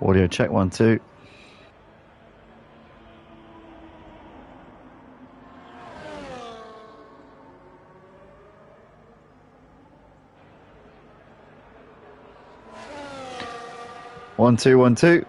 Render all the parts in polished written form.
Audio check 1 2. One two 1 2.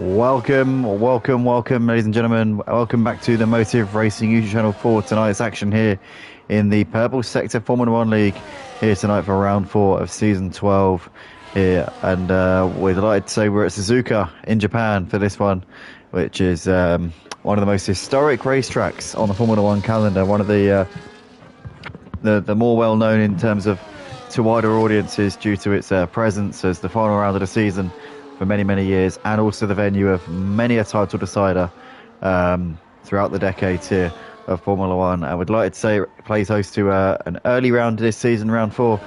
Welcome, ladies and gentlemen. Welcome back to the Motive Racing YouTube channel for tonight's action here in the Purple Sector Formula One League. Here tonight for round 4 of season 12 here, and we're delighted to say we're at Suzuka in Japan for this one, which is one of the most historic racetracks on the Formula One calendar. One of the more well known in terms of to wider audiences due to its presence as the final round of the season for many years, and also the venue of many a title decider throughout the decades here of Formula One. And we'd like to say it plays host to an early round this season, round 4.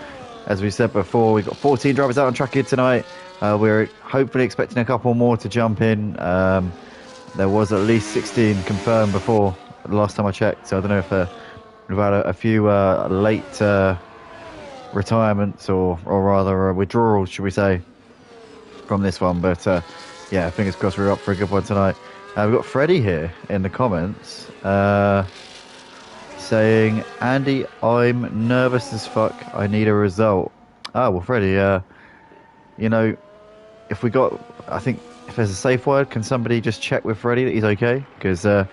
As we said before, we've got 14 drivers out on track here tonight. We're hopefully expecting a couple more to jump in. There was at least 16 confirmed before the last time I checked, so I don't know if we've had a few late retirements or rather withdrawals, should we say, from this one. But yeah, fingers crossed we're up for a good one tonight. We've got Freddie here in the comments saying, Andy, I'm nervous as fuck, I need a result. Oh well, Freddie, you know, if we got, I think if there's a safe word, can somebody just check with Freddie that he's okay, because that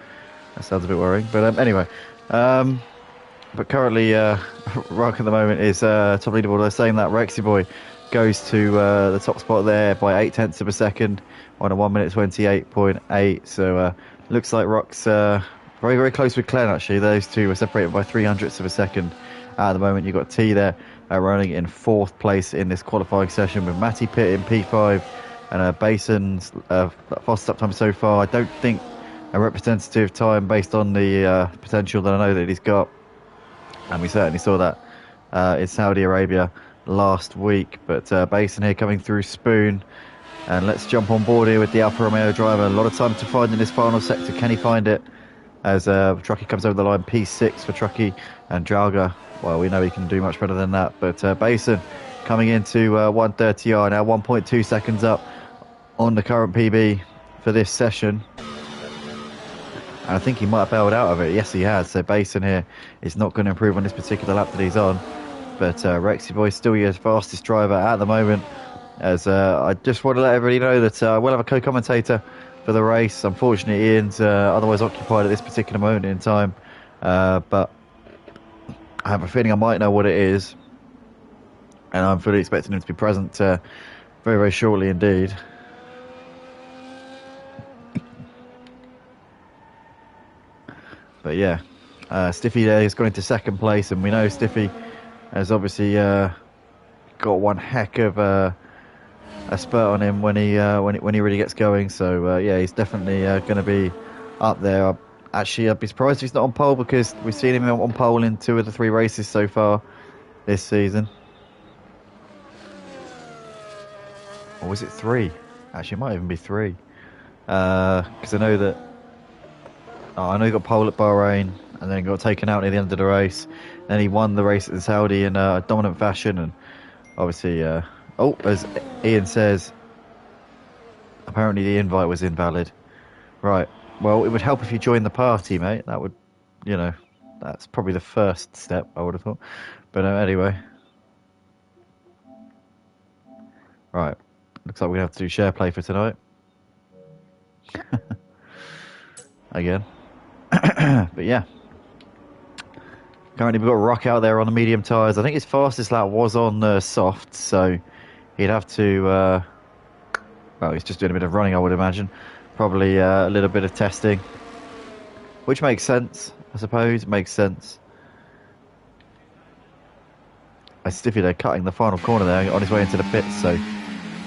sounds a bit worrying. But anyway, but currently Rock at the moment is top leaderboard. They're saying that Rexy Boy goes to the top spot there by 0.8 of a second on a 1 minute 28.8. So looks like Rock's very close with Glenn, actually. Those two are separated by 0.03 of a second at the moment. You've got T there running in 4th place in this qualifying session, with Matty Pitt in P5 and Bason's fastest up time so far. I don't think a representative time based on the potential that I know that he's got, and we certainly saw that in Saudi Arabia last week. But Basin here coming through Spoon, and let's jump on board here with the Alfa Romeo driver. A lot of time to find in this final sector. Can he find it as Truckee comes over the line? P6 for Truckee, and Draga, well, we know he can do much better than that. But Basin coming into 130R now, 1.2 seconds up on the current PB for this session, and I think he might have bailed out of it. Yes, he has. So Basin here is not going to improve on this particular lap that he's on. But Rexy Boy still your fastest driver at the moment. As I just want to let everybody know that I will have a co-commentator for the race. Unfortunately, Ian's otherwise occupied at this particular moment in time. But I have a feeling I might know what it is, and I'm fully expecting him to be present very shortly indeed. But yeah, Stiffy there has gone into 2nd place, and we know Stiffy has obviously got one heck of a spurt on him when he really gets going. So yeah, he's definitely going to be up there. Actually, I'd be surprised if he's not on pole, because we've seen him on pole in 2 of the 3 races so far this season. Or was it 3? Actually, it might even be 3. Because I know that. Oh, I know he got pole at Bahrain, and then got taken out near the end of the race. Then he won the race at Saudi in a dominant fashion, and obviously, oh, as Ian says, apparently the invite was invalid. Right. Well, it would help if you joined the party, mate. That would, you know, that's probably the first step, I would have thought. But anyway. Right. Looks like we have to do share play for tonight. Again. But yeah. Currently we've got Rock out there on the medium tyres. I think his fastest lap was on soft, so he'd have to... well, he's just doing a bit of running, I would imagine. Probably a little bit of testing, which makes sense, I suppose. It makes sense. Stiffy there cutting the final corner there on his way into the pits, so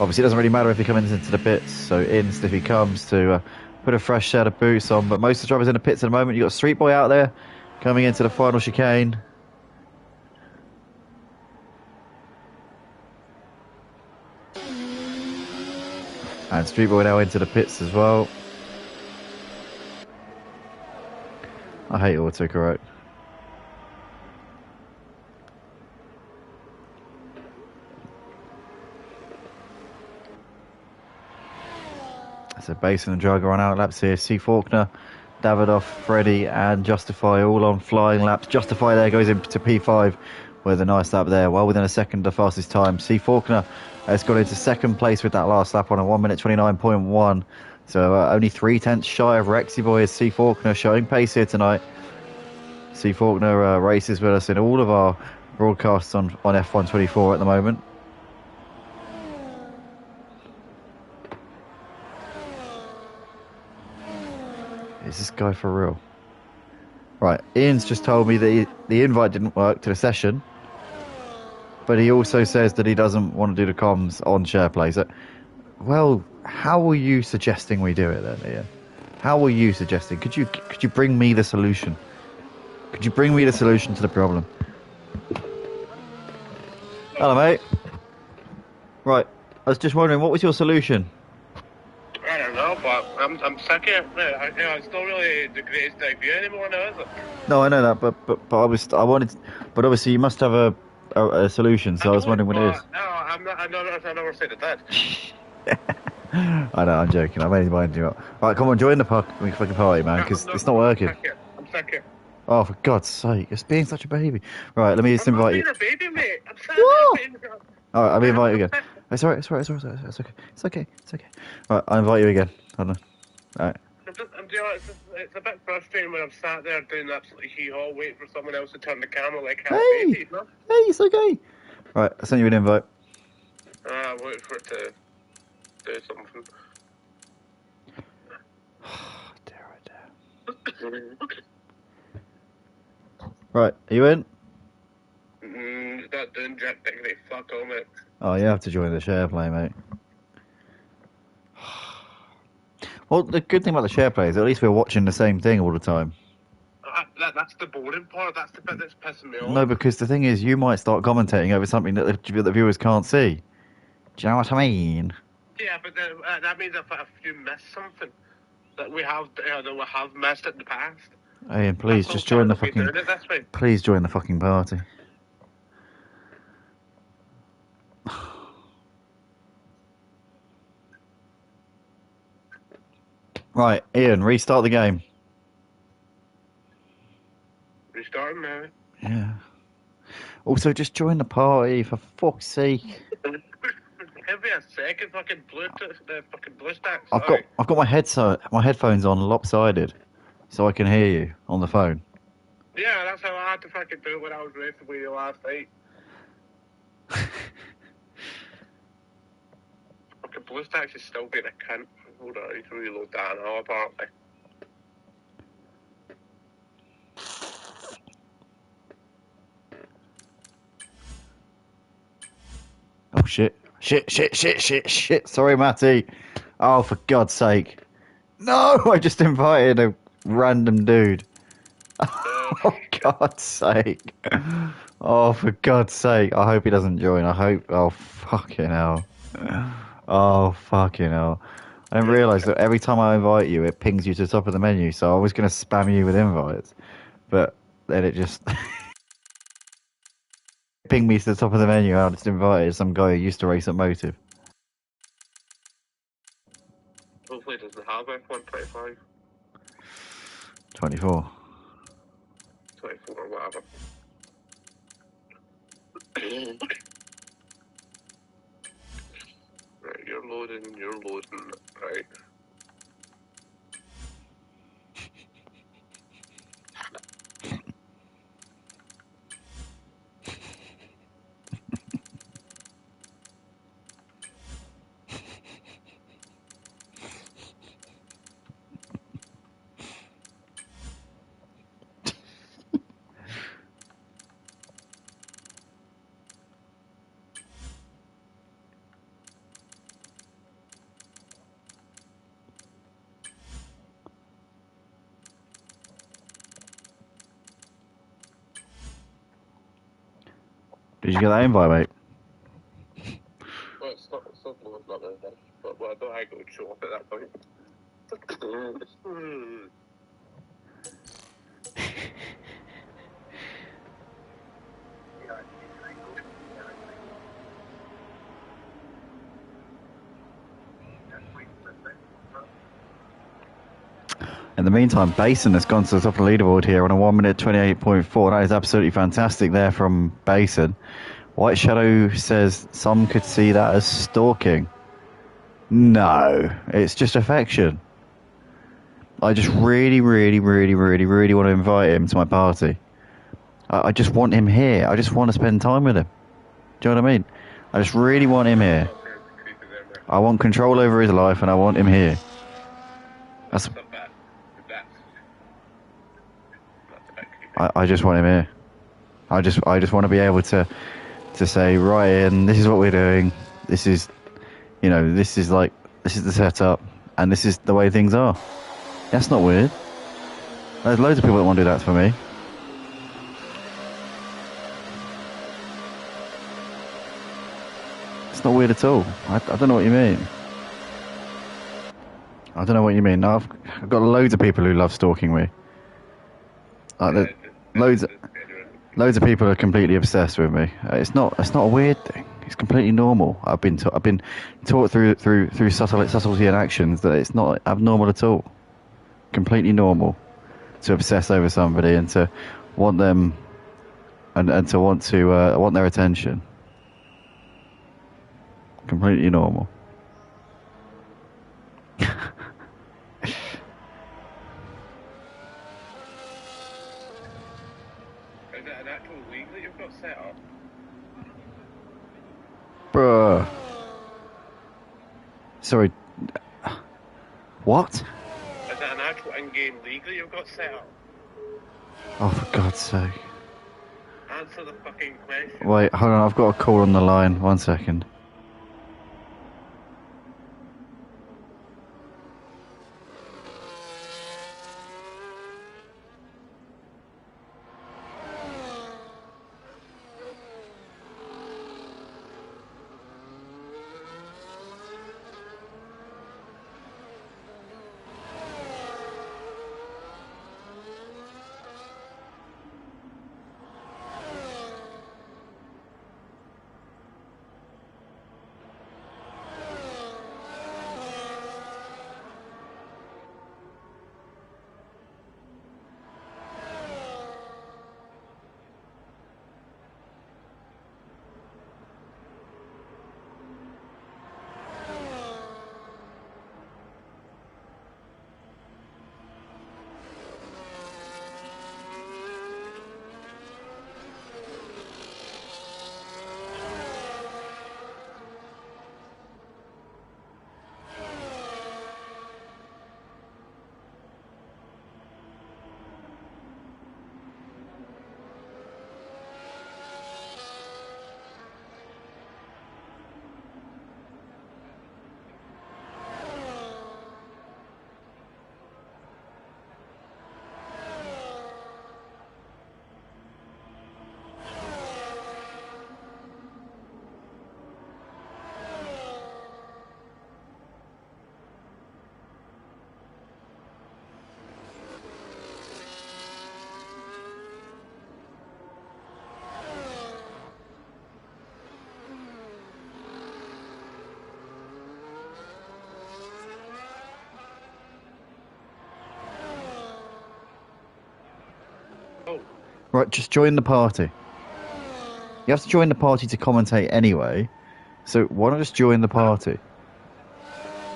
obviously it doesn't really matter if he comes into the pits. So in Stiffy comes to put a fresh set of boots on, but most of the drivers in the pits at the moment. You've got Street Boy out there coming into the final chicane. And Street Boy now into the pits as well. I hate autocorrect. So Basin and Drugger on out laps here. C. Faulkner, Davidoff, Freddie and Justify all on flying laps. Justify there goes into P5 with a nice lap there. Well within a second the fastest time. C. Faulkner has got into second place with that last lap on a 1:29.1. So only 3/10 shy of Rexy Boy as C. Faulkner showing pace here tonight. C. Faulkner races with us in all of our broadcasts on F124 at the moment. Is this guy for real? Right, Ian's just told me that the invite didn't work to the session, but he also says that he doesn't want to do the comms on SharePlay. So, well, how were you suggesting we do it then, Ian? How were you suggesting? Could you bring me the solution? Could you bring me the solution to the problem? Hello, mate. Right, I was just wondering, what was your solution? I don't know, but I'm sick of it. It's not really the greatest idea anymore now, is it? No, I know that, but I wanted, but obviously you must have a solution. So I was wondering what it is. No, I never said it did. I know, I'm joking. I'm only minding you up. Right, come on, join the fucking party, man, because it's not working. I'm sick of it. Oh, for God's sake, it's being such a baby. Right, let me just invite you. I'm not being a baby, mate. I'm sick of being a baby. Alright, let me invite you again. It's alright, it's okay. Right, I'll invite you again. Hold on. Alright. It's a bit frustrating when I'm sat there doing absolutely hee-haw, waiting for someone else to turn the camera like Hey! a baby, no? Hey, it's okay. Right, I'll send you an invite. Wait for it to do something. Right, are you in? That doing jack diggity, fuck all, mate. Oh, you have to join the SharePlay, mate. Well, the good thing about the SharePlay is at least we're watching the same thing all the time. That's the boring part. That's the bit that's pissing me off. No, because the thing is, you might start commentating over something that the viewers can't see. Do you know what I mean? Yeah, but that means if you miss something that we have missed it in the past. Ian, please just join the fucking. Please join the fucking party. Right, Ian, restart the game. Restarting now. Yeah. Also, just join the party for fuck's sake. Give me a second, fucking Bluetooth, the fucking BlueStacks. I've got my headphones on lopsided, so I can hear you on the phone. Yeah, that's how I had to fucking do it when I was racing with you last night. Fucking BlueStacks is still being a cunt. Hold on, I need to reload that now, apparently. Oh shit. Sorry, Matty. Oh, for God's sake. No, I just invited a random dude. Oh, God's sake. Oh, for God's sake. I hope he doesn't join. Oh, fucking hell. Oh, fucking hell. I didn't realise that every time I invite you, it pings you to the top of the menu, so I was going to spam you with invites. But then it just pinged me to the top of the menu, and I just invited some guy who used to race at Motive. Hopefully it doesn't have F125. 24. 24 or whatever. Right, you're loading, right. Did you get that invite, mate? Well, it's not really nice, but well, I don't think it would show up at that point. In the meantime, Basin has gone to the top of the leaderboard here on a 1 minute 28.4. That is absolutely fantastic there from Basin. White Shadow says some could see that as stalking. No, it's just affection. I just really want to invite him to my party. I just want him here. I just want to spend time with him. Do you know what I mean? I just really want him here. I want control over his life and I want him here. That's I just want him here. I just want to be able to say, right, Ian, this is what we're doing. This is, you know, this is the setup, and this is the way things are. That's not weird. There's loads of people that want to do that for me. It's not weird at all. I don't know what you mean. I don't know what you mean. I've got loads of people who love stalking me. Loads of people are completely obsessed with me. It's not a weird thing. It's completely normal. I've been taught through subtlety and actions that it's not abnormal at all. Completely normal to obsess over somebody and to want them and to want their attention. Completely normal. Is that an actual league that you've got set up? Bruh. Sorry. What? Is that an actual in-game league that you've got set up? Oh, for God's sake. Answer the fucking question. Wait, hold on. I've got a call on the line. 1 second. Oh. Right, just join the party. You have to join the party to commentate anyway. So why not just join the party?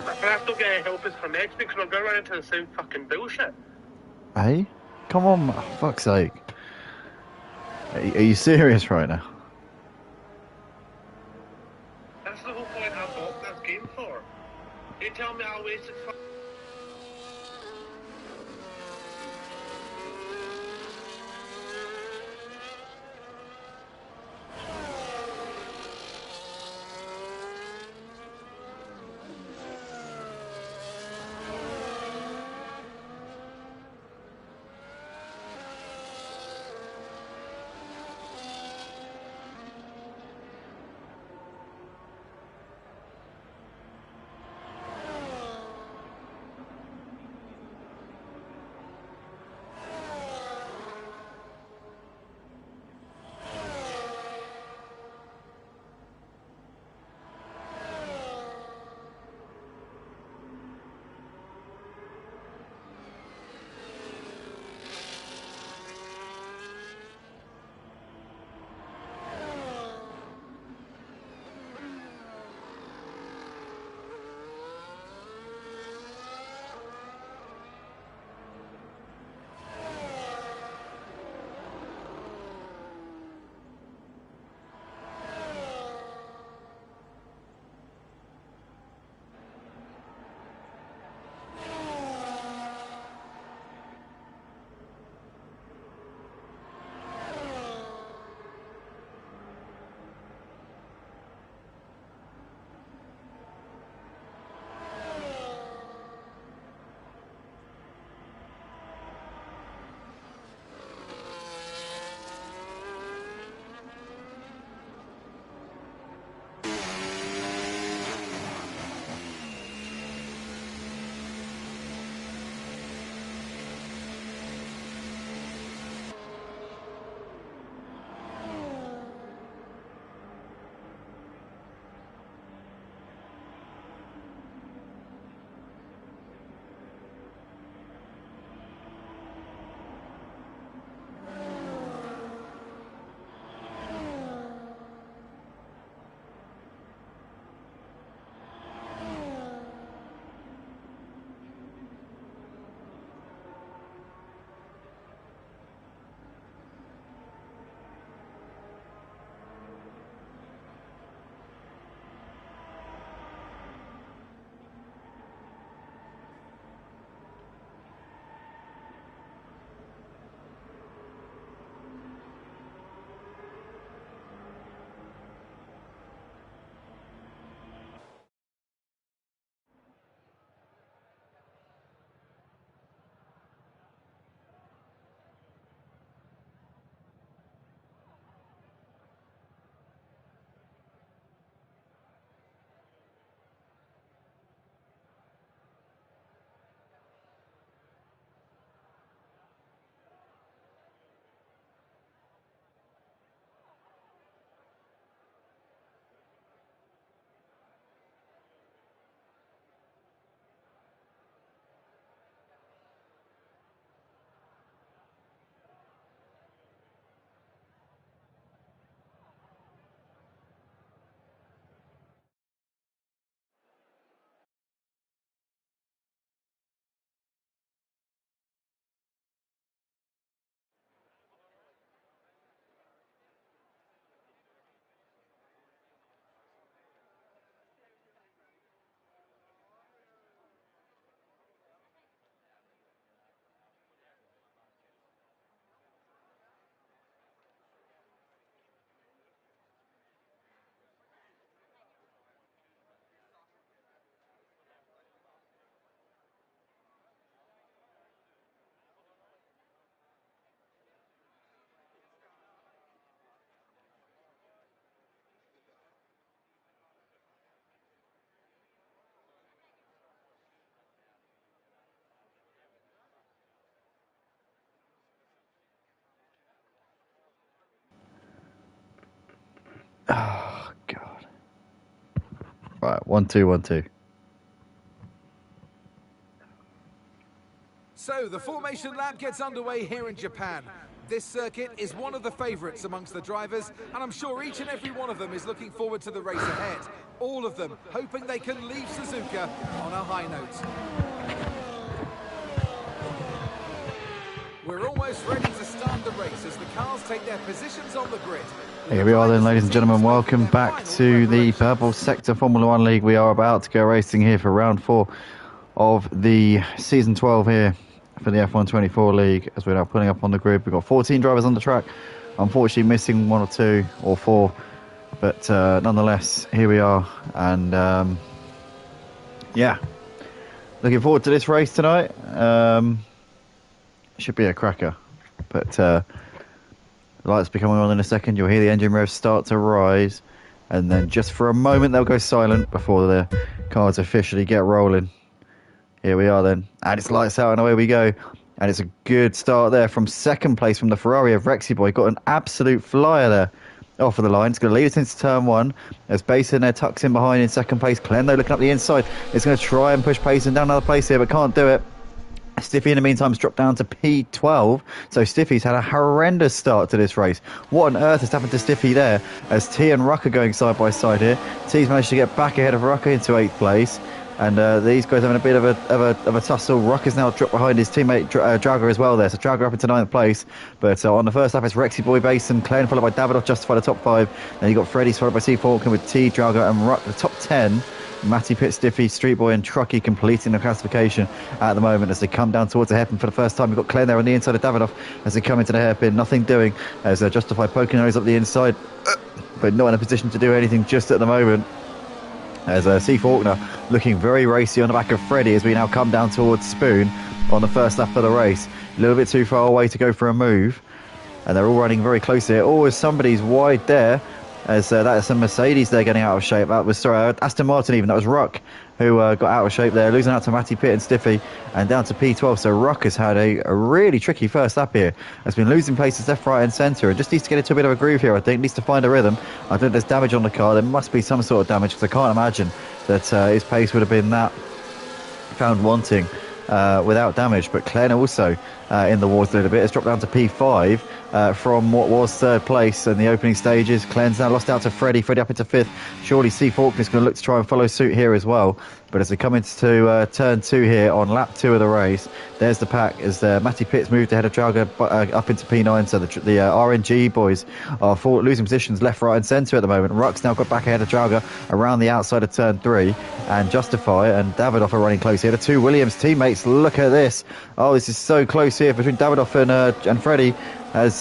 But I still get help us from next week because we're going to run into the same fucking bullshit. Hey? Come on, for fuck's sake. Are you serious right now? That's the whole point I bought this game for. You tell me I wasted Right, 1-2, 1-2. So the formation lap gets underway here in Japan. This circuit is one of the favourites amongst the drivers, and I'm sure each and every one of them is looking forward to the race ahead. All of them hoping they can leave Suzuka on a high note. We're almost ready to start the race as the cars take their positions on the grid. Here we are then, ladies and gentlemen. Welcome back to the Purple Sector Formula One League. We are about to go racing here for round 4 of the season 12 here for the F124 League, as we're now pulling up on the grid. We've got 14 drivers on the track, unfortunately missing 1 or 2 or 4, but nonetheless, here we are. And yeah, looking forward to this race tonight. Should be a cracker, but the lights will be coming on in a second. You'll hear the engine revs start to rise, and then just for a moment they'll go silent before the cars officially get rolling. Here we are then, and it's lights out and away we go. And it's a good start there from second place from the Ferrari of Rexy Boy. Got an absolute flyer there off of the line. It's going to lead us into turn 1 as Basin there tucks in behind in second place. Clendo looking up the inside is going to try and push Payson down another place here, but can't do it. Stiffy in the meantime has dropped down to P12, so Stiffy's had a horrendous start to this race. What on earth has happened to Stiffy there, as T and Rucker going side by side here. T's managed to get back ahead of Rucker into 8th place, and these guys having a bit of a tussle. Rucker's now dropped behind his teammate Dragger as well there, so Dragger up into 9th place. But on the first lap it's Rexy Boy, Basin, Klein followed by Davidoff, justify the top 5. Then you got Freddy's followed by C Faulkner with T, Dragger and Ruck, the top 10. Matty Pitt, Stiffy, Street Boy and Truckee completing the classification at the moment as they come down towards the hairpin for the first time. We've got Glenn there on the inside of Davidoff as they come into the hairpin. Nothing doing as Justify poking nose up the inside, but not in a position to do anything just at the moment. As C. Faulkner looking very racy on the back of Freddie as we now come down towards Spoon on the first lap of the race. A little bit too far away to go for a move. And they're all running very close here. Oh, as somebody's wide there. As that is some Mercedes there getting out of shape. That was, sorry, Aston Martin even. That was Ruck who got out of shape there. Losing out to Matty Pitt and Stiffy and down to P12. So Ruck has had a really tricky first lap here. Has been losing places left, right and centre. And just needs to get into a bit of a groove here, I think. Needs to find a rhythm. I think there's damage on the car. There must be some sort of damage because I can't imagine that his pace would have been that found wanting without damage. But Glenn also in the wars a little bit. Has dropped down to P5 from what was 3rd place in the opening stages. Glenn's now lost out to Freddie. Freddie up into 5th. Surely C. Faulkner is going to look to try and follow suit here as well. But as they come into turn 2 here on lap 2 of the race, there's the pack as Matty Pitt's moved ahead of Draga up into P9. So the RNG boys are losing positions left, right and centre at the moment. Ruck's now got back ahead of Draga around the outside of turn 3. And Justify and Davidoff are running close here. The 2 Williams teammates, look at this. Oh, this is so close here between Davidoff and Freddie. As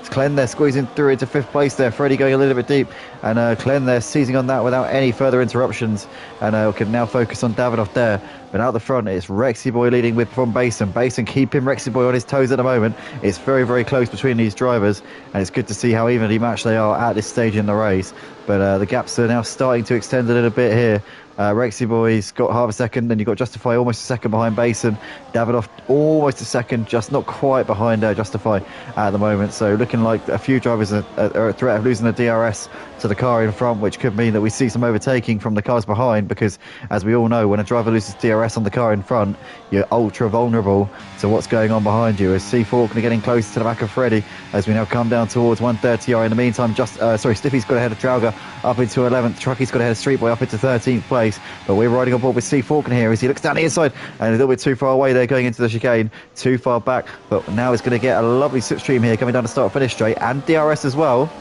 Glenn there squeezing through into 5th place there. Freddie going a little bit deep, and Glenn there seizing on that without any further interruptions, and can now focus on Davidoff there. But out the front it's Rexy Boy leading with from Basin. Basin keeping Rexy Boy on his toes at the moment. It's very, very close between these drivers, and it's good to see how evenly matched they are at this stage in the race. But the gaps are now starting to extend a little bit here. Rexy Boy's got half a second, then you've got Justify almost a second behind Basin. Davidoff almost a second, just not quite behind Justify at the moment. So looking like a few drivers are at threat of losing the DRS to the car in front, which could mean that we see some overtaking from the cars behind, because as we all know, when a driver loses DRS on the car in front, you're ultra vulnerable to what's going on behind you. As C. Faulkner getting close to the back of Freddie as we now come down towards 130R. In the meantime, Stiffy's got ahead of Trauger up into 11th. Truckie's got ahead of Street Boy up into 13th place. But we're riding on board with C. Faulkner here as he looks down the inside and a little bit too far away there going into the chicane, too far back. But now he's going to get a lovely slipstream here coming down the start finish straight, and DRS as well.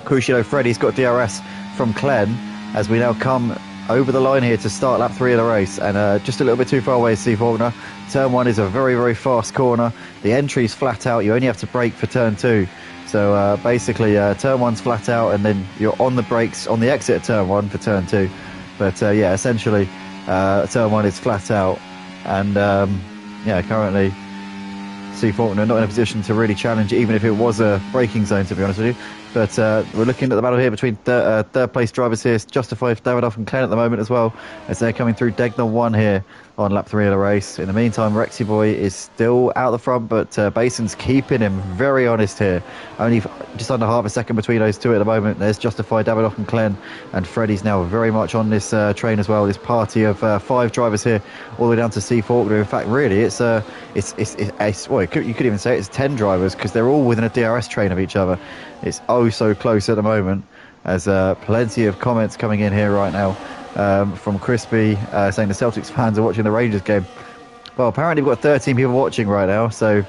Crucially, Freddie's got DRS from Glenn as we now come over the line here to start lap 3 of the race, and just a little bit too far away, C. Faulkner. Turn 1 is a very, very fast corner. The entry's flat out. You only have to brake for turn 2. So basically, turn 1's flat out, and then you're on the brakes on the exit of turn 1 for turn 2. But yeah, essentially, turn 1 is flat out, and yeah, currently C. Faulkner not in a position to really challenge, even if it was a braking zone, to be honest with you. But we're looking at the battle here between third place drivers here. It's Justified, Davidoff and Glenn at the moment as well, as they're coming through Degner 1 here on lap 3 of the race. In the meantime, Rexy Boy is still out the front, but Bason's keeping him very honest here. Only just under half a second between those two at the moment. There's Justified, Davidoff and Glenn, and Freddie's now very much on this train as well. This party of 5 drivers here, all the way down to C Faulkner. In fact, really, it's well, you could even say it's 10 drivers because they're all within a DRS train of each other. It's oh so close at the moment. There's plenty of comments coming in here right now from Crispy saying the Celtics fans are watching the Rangers game. Well, apparently we've got 13 people watching right now, so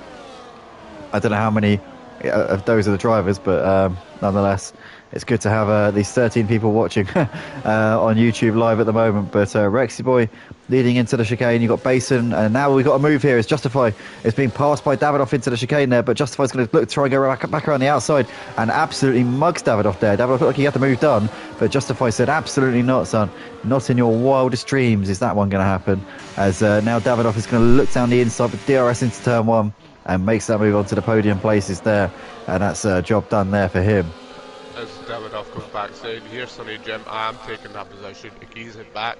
I don't know how many of those are the drivers, but nonetheless, it's good to have these 13 people watching on YouTube live at the moment. But Rexy Boy leading into the chicane. You've got Basin, and now we've got a move here. It's Justify. It's being passed by Davidoff into the chicane there, but Justify's going to try and go back around the outside and absolutely mugs Davidoff there. Davidoff looked like he had the move done, but Justify said, absolutely not, son. Not in your wildest dreams is that one going to happen. As now Davidoff is going to look down the inside with DRS into turn 1 and makes that move onto the podium places there. And that's a job done there for him. As Davidoff goes backside, here's Sonny Jim. I'm taking that position to ease it back.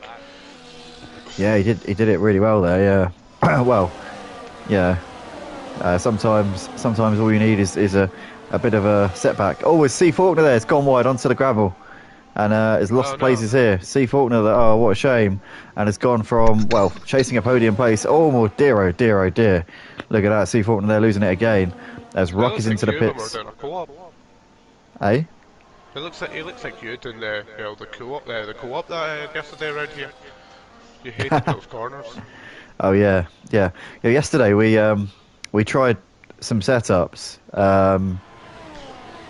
Yeah, he did it really well there. Yeah, well, yeah. Sometimes all you need is a bit of a setback. Oh, it's C Faulkner there. It's gone wide onto the gravel, and has lost places here. C Faulkner, oh, what a shame, and has gone from chasing a podium place. Oh dear, oh dear, oh dear. Look at that, C Faulkner there losing it again as Rock is into the pits. Eh? He looks like you doing the co-op there, the co-op that yesterday around here. You hated those corners. Oh yeah. Yesterday we tried some setups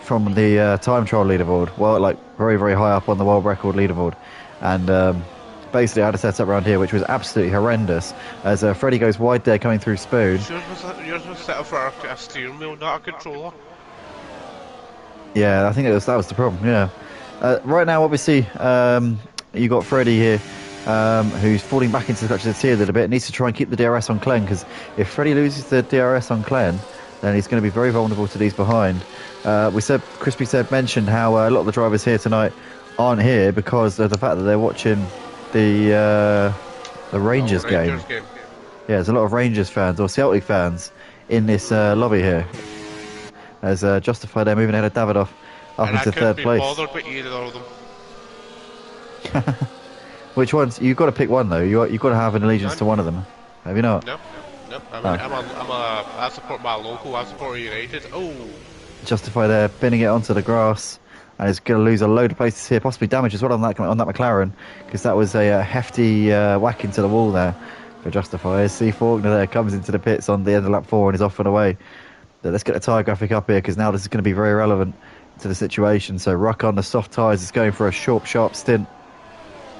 from the time trial leaderboard. Well, like very very high up on the world record leaderboard, and basically I had a setup around here which was absolutely horrendous. As Freddie goes wide there coming through Spoon. Yours was set up for a steering wheel, not a controller. Yeah, I think that was the problem. Yeah. Right now, obviously, you got Freddie here, who's falling back into the clutch of the T a little bit. Needs to try and keep the DRS on Glenn, because if Freddie loses the DRS on Glenn, then he's going to be very vulnerable to these behind. Crispy mentioned how a lot of the drivers here tonight aren't here because of the fact that they're watching the Rangers game. Yeah, there's a lot of Rangers fans or Celtic fans in this lobby here. As Justified there moving ahead of Davidoff up into third place. Bothered with either of them. Which ones? You've got to pick one though. You've got to have an allegiance to one of them. Have you not? No. I support my local. I support United. Oh. Justify there, binning it onto the grass, and it's going to lose a load of places here, possibly damage as well on that McLaren, because that was a hefty whack into the wall there for Justify. C Faulkner there comes into the pits on the end of lap 4 and is off and away. Let's get the tyre graphic up here because now this is going to be very relevant to the situation. So Ruck on the soft tyres is going for a short, sharp stint.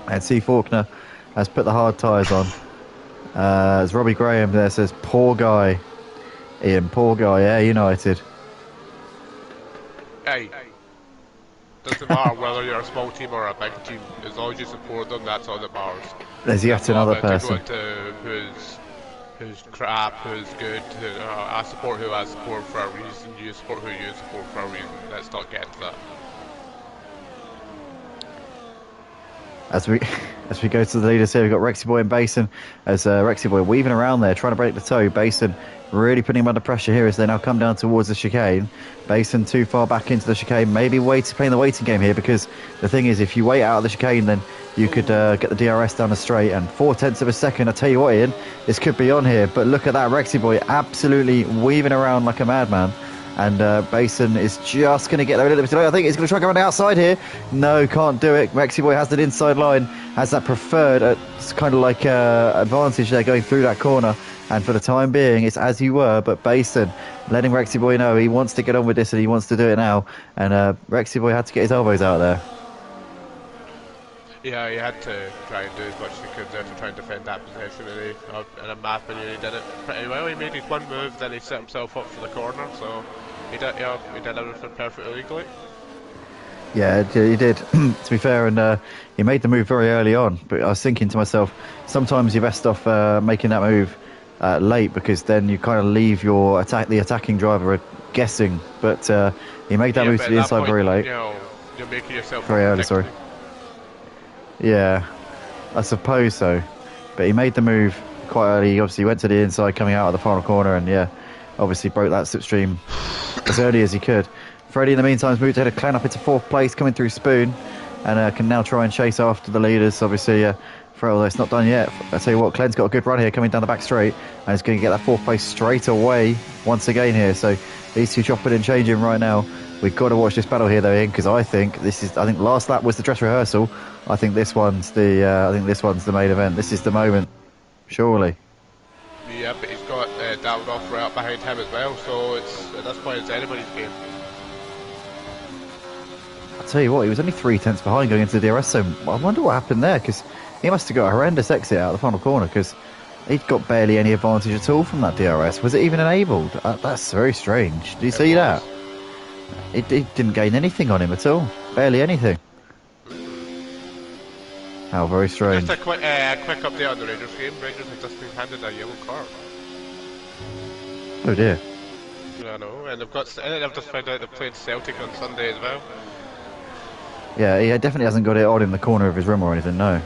And C Faulkner has put the hard tyres on. As Robbie Graham there says, poor guy. Ian, poor guy, yeah, United. Hey, doesn't matter whether you're a small team or a big team. As long as you support them, that's all that matters. There's yet another person. Who's crap, who's good, I support who I support for a reason, you support who you support for a reason. Let's not get into that. As we go to the leaders here, we've got Rexy Boy and Basin. As Rexy Boy weaving around there, trying to break the toe. Basin really putting him under pressure here as they now come down towards the chicane. Basin too far back into the chicane. Maybe playing the waiting game here, because the thing is, if you wait out of the chicane, then you could get the DRS down the straight. And 0.4 of a second, I tell you what, Ian, this could be on here. But look at that, Rexy Boy absolutely weaving around like a madman. And Basin is just going to get there a little bit. I think he's going to try to go around the outside here. No, can't do it. Rexy Boy has that inside line, has that preferred kind of like advantage there going through that corner. And for the time being, it's as you were. But Basin letting Rexy Boy know he wants to get on with this and he wants to do it now. And Rexy Boy had to get his elbows out there. Yeah, he had to try and do as much as he could there to try and defend that position, and in my opinion he did it pretty well. He made his one move, then he set himself up for the corner, so he did everything perfectly legally. Yeah, he did, to be fair, and he made the move very early on, but I was thinking to myself, sometimes you're best off making that move late, because then you kind of leave the attacking driver guessing, but he made that Yeah, move but to at the that inside point, very late. you know, you're making yourself Very early, sorry. unpredictable. Yeah, I suppose so. But he made the move quite early. He obviously went to the inside coming out of the final corner and, yeah, obviously broke that slipstream as early as he could. Freddie, in the meantime, has moved ahead of Clan up into 4th place, coming through Spoon, and can now try and chase after the leaders. Obviously, although it's not done yet. I tell you what, Clen's got a good run here coming down the back straight, and he's going to get that 4th place straight away once again here. So these two chopping and changing right now. We've got to watch this battle here, though, Ian, because I think last lap was the dress rehearsal. I think this one's the main event. This is the moment, surely. Yeah, but he's got Davidoff right up behind him as well, so it's at this point it's anybody's game. I'll tell you what, he was only 3/10 behind going into the DRS, so I wonder what happened there, because he must have got a horrendous exit out of the final corner, because he'd got barely any advantage at all from that DRS. Was it even enabled? That's very strange. Did you see that? It didn't gain anything on him at all. Barely anything. How very strange. Just a quick update on the Rangers game. Rangers have just been handed a yellow card. Oh dear. I know, and they've just found out they're playing Celtic on Sunday as well. Yeah, he definitely hasn't got it on in the corner of his rim or anything, no.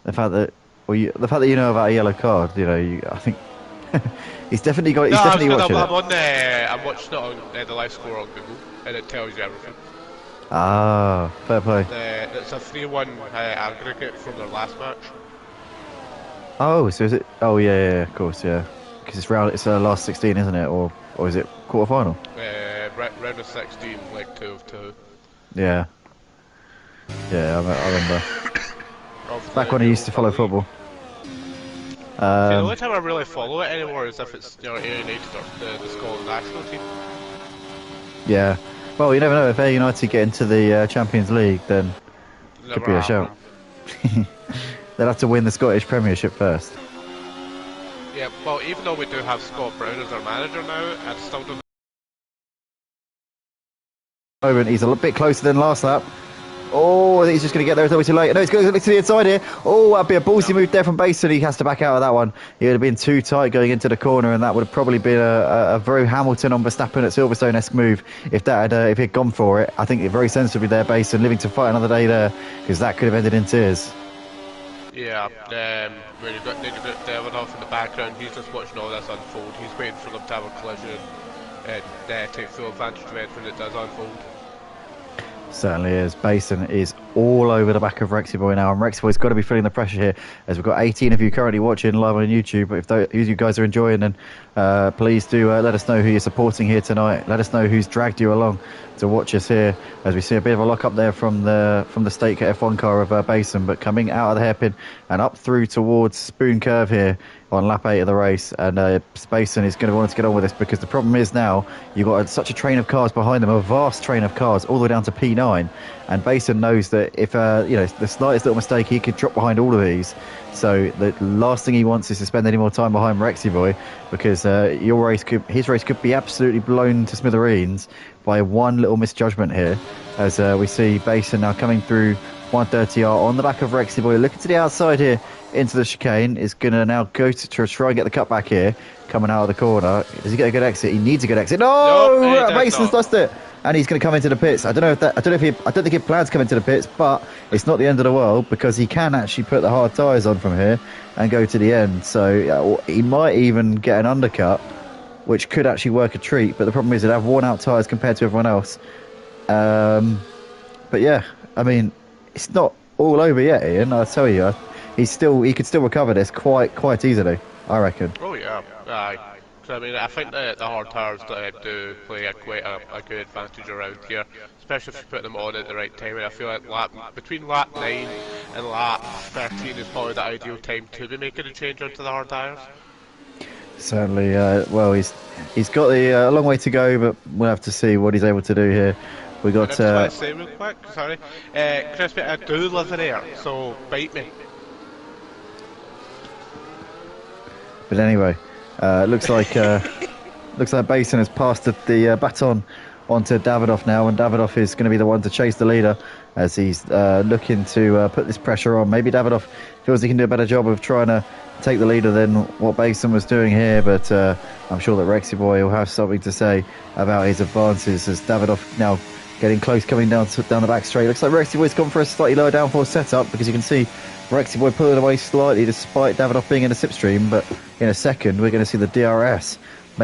The fact that you know about a yellow card, you know, I think he's definitely got it. He's definitely watching it. I'm watching it on the live score on Google, and it tells you everything. Ah, fair play. It's a 3-1 aggregate from their last match. Oh, so is it? Oh, yeah, of course, yeah. Because it's last 16, isn't it? Or is it quarter final? Round of 16, like 2 of 2. Yeah. Yeah, I remember. Back when I used to follow football. The only time I really follow it anymore is if it's alienated or the Scotland national team. Yeah. Well, you never know. If Air United get into the Champions League, then could be a shout. They'll have to win the Scottish Premiership first. Yeah, well, even though we do have Scott Brown as our manager now, I still don't. He's a bit closer than last lap. Oh, I think he's just going to get there. It's always too late. No, he's going to the inside here. Oh, that'd be a ballsy move there from Basin. He has to back out of that one. He would have been too tight going into the corner, and that would have probably been a very Hamilton on Verstappen at Silverstone-esque move if he'd gone for it. I think it very sensibly there, Basin, living to fight another day there, because that could have ended in tears. Yeah, when you've got Davidoff in the background, he's just watching all this unfold. He's waiting for them to have a collision and take full advantage of it when it does unfold. Certainly is. Basin is all over the back of Rexy Boy now, and Rexy Boy's got to be feeling the pressure here, as we've got 18 of you currently watching live on YouTube. If you guys are enjoying, then please do let us know who you're supporting here tonight. Let us know who's dragged you along to watch us here, as we see a bit of a lock up there from the stake F1 car of Basin, but coming out of the hairpin and up through towards Spoon Curve here on lap 8 of the race, and Basin is going to want to get on with this, because the problem is now you've got such a train of cars behind them, a vast train of cars all the way down to P9, and Basin knows that if the slightest little mistake, he could drop behind all of these. So the last thing he wants is to spend any more time behind Rexy Boy, because his race could be absolutely blown to smithereens by one little misjudgment here, as we see Basin now coming through 130R on the back of Rexy Boy, looking to the outside here into the chicane. Is going to now go to try and get the cut back here, coming out of the corner. Does he get a good exit? He needs a good exit. No, Mason's lost it, and he's going to come into the pits. I don't think he plans to come into the pits, but it's not the end of the world, because he can actually put the hard tyres on from here and go to the end. So he might even get an undercut, which could actually work a treat. But the problem is he'd have worn out tyres compared to everyone else. But yeah, I mean, it's not all over yet, Ian. I'll tell you, he could still recover this quite easily, I reckon. Oh yeah, aye. I mean, I think the hard tires do play quite a good advantage around here, especially if you put them on at the right time. And I feel like between lap 9 and lap 13 is probably the ideal time to be making a change onto the hard tires. Certainly. Well, he's got a long way to go, but we'll have to see what he's able to do here. We got. I just want to say real quick, sorry, Crispy, I do live in air, so bite me. But anyway, looks like Basin has passed the baton onto Davidoff now, and Davidoff is going to be the one to chase the leader as he's looking to put this pressure on. Maybe Davidoff feels he can do a better job of trying to take the leader than what Basin was doing here, but I'm sure that Rexy Boy will have something to say about his advances as Davidoff now getting close, coming down the back straight. Looks like Rexy Boy's gone for a slightly lower downforce setup because you can see Rexy Boy pulling away slightly despite Davidoff being in a slipstream, but in a second we're going to see the DRS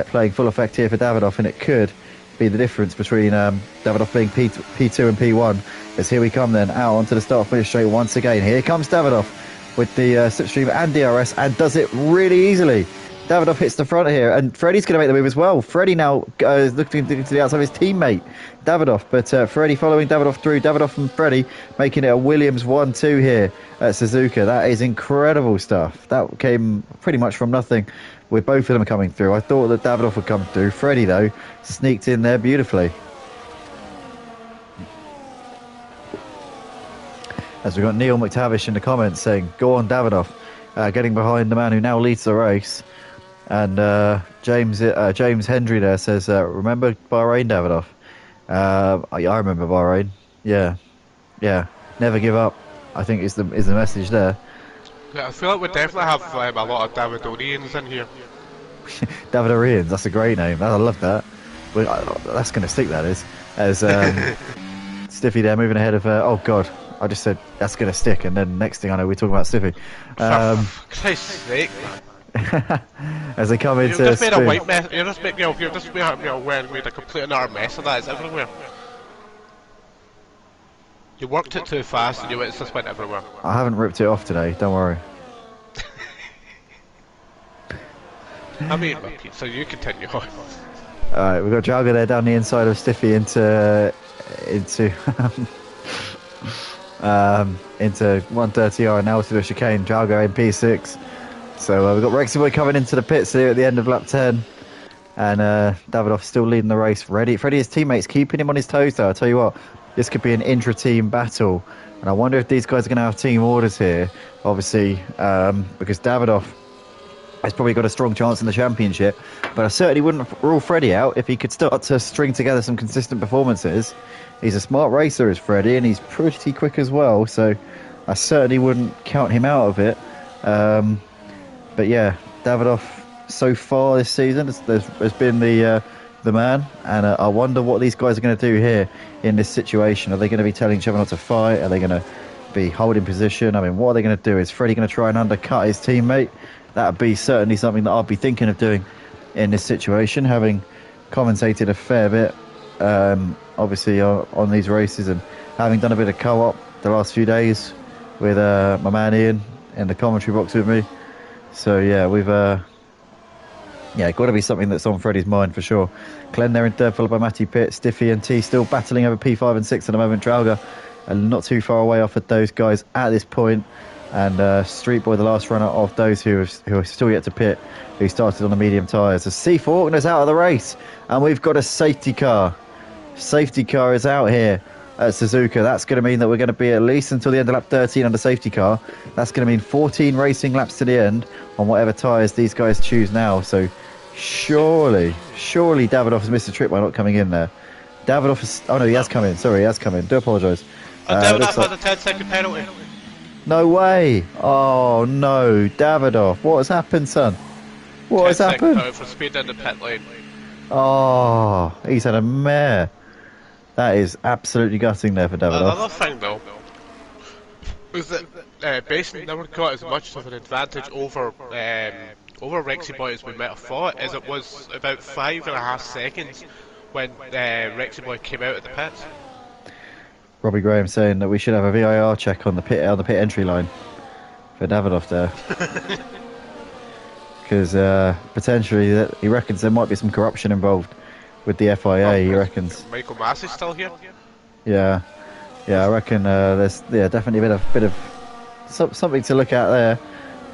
playing full effect here for Davidoff, and it could be the difference between Davidoff being P2 and P1. As here we come then out onto the start finish straight once again. Here comes Davidoff with the slipstream and DRS, and does it really easily. Davidoff hits the front here, and Freddie's going to make the move as well. Freddie now is looking to the outside of his teammate, Davidoff, but Freddie following Davidoff through. Davidoff and Freddie making it a Williams 1-2 here at Suzuka. That is incredible stuff. That came pretty much from nothing with both of them coming through. I thought that Davidoff would come through. Freddie, though, sneaked in there beautifully. As we've got Neil McTavish in the comments saying, go on Davidoff, getting behind the man who now leads the race. And James Hendry there says, remember Bahrain, Davidoff? I remember Bahrain. Yeah. Never give up, I think is the message there. Yeah, I feel like we definitely have a lot of Davidorians in here. Davidorians, that's a great name. I love that. That's going to stick, that is. As Stiffy there moving ahead of... oh, God. I just said that's going to stick, and then next thing I know, we're talking about Stiffy. Christ's sake, man. As they come into... You've just made a white mess. You've just made a complete and utter mess of that. It's everywhere. You worked it too fast, and it just went everywhere. I haven't ripped it off today, don't worry. I mean, so you continue on. Alright, we've got Jalga there down the inside of Stiffy into 130R and now to the chicane. Jalga in P6. So we've got Rexy Boy coming into the pits here at the end of lap 10. And Davidoff still leading the race. Freddie, his teammates, keeping him on his toes though. I'll tell you what, this could be an intra-team battle. And I wonder if these guys are going to have team orders here. Obviously, because Davidoff has probably got a strong chance in the championship. But I certainly wouldn't rule Freddie out if he could start to string together some consistent performances. He's a smart racer, is Freddie, and he's pretty quick as well. So I certainly wouldn't count him out of it. But yeah, Davidoff so far this season has been the man, and I wonder what these guys are going to do here in this situation. Are they going to be telling each other not to fight? Are they going to be holding position? I mean, what are they going to do? Is Freddie going to try and undercut his teammate? That would be certainly something that I'd be thinking of doing in this situation, having commentated a fair bit, obviously, on these races, and having done a bit of co-op the last few days with my man Ian in the commentary box with me. So yeah, we've got to be something that's on Freddie's mind for sure. Glenn there in third, followed by Matty Pitt. Stiffy and T still battling over P5 and 6 at the moment. Tralga and not too far away off of those guys at this point. And Street Boy, the last runner of those who are still yet to pit, who started on the medium tyres. As C4 Faulkner's out of the race, and we've got a safety car. Safety car is out here at Suzuka. That's going to mean that we're going to be at least until the end of lap 13 under safety car. That's going to mean 14 racing laps to the end on whatever tyres these guys choose now. So surely Davidoff has missed a trick by not coming in there. Davidoff has... Oh no, he has come in. Sorry, he has come in. Do apologise. Davidoff has a 10-second penalty. No way! Oh no, Davidoff, what has happened, son? What has happened? For speed in the pit lane. Oh, he's had a mare. That is absolutely gutting there for Davidoff. Another thing though was that Basin never got as much of an advantage over Rexy Boy as we might have thought, as it was about 5.5 seconds when Rexy Boy came out of the pits. Robbie Graham saying that we should have a VIR check on the pit entry line for Davidoff there, because potentially he reckons there might be some corruption involved with the FIA. He reckons Michael Massey's still here. Yeah, I reckon there's definitely a bit of something to look at there.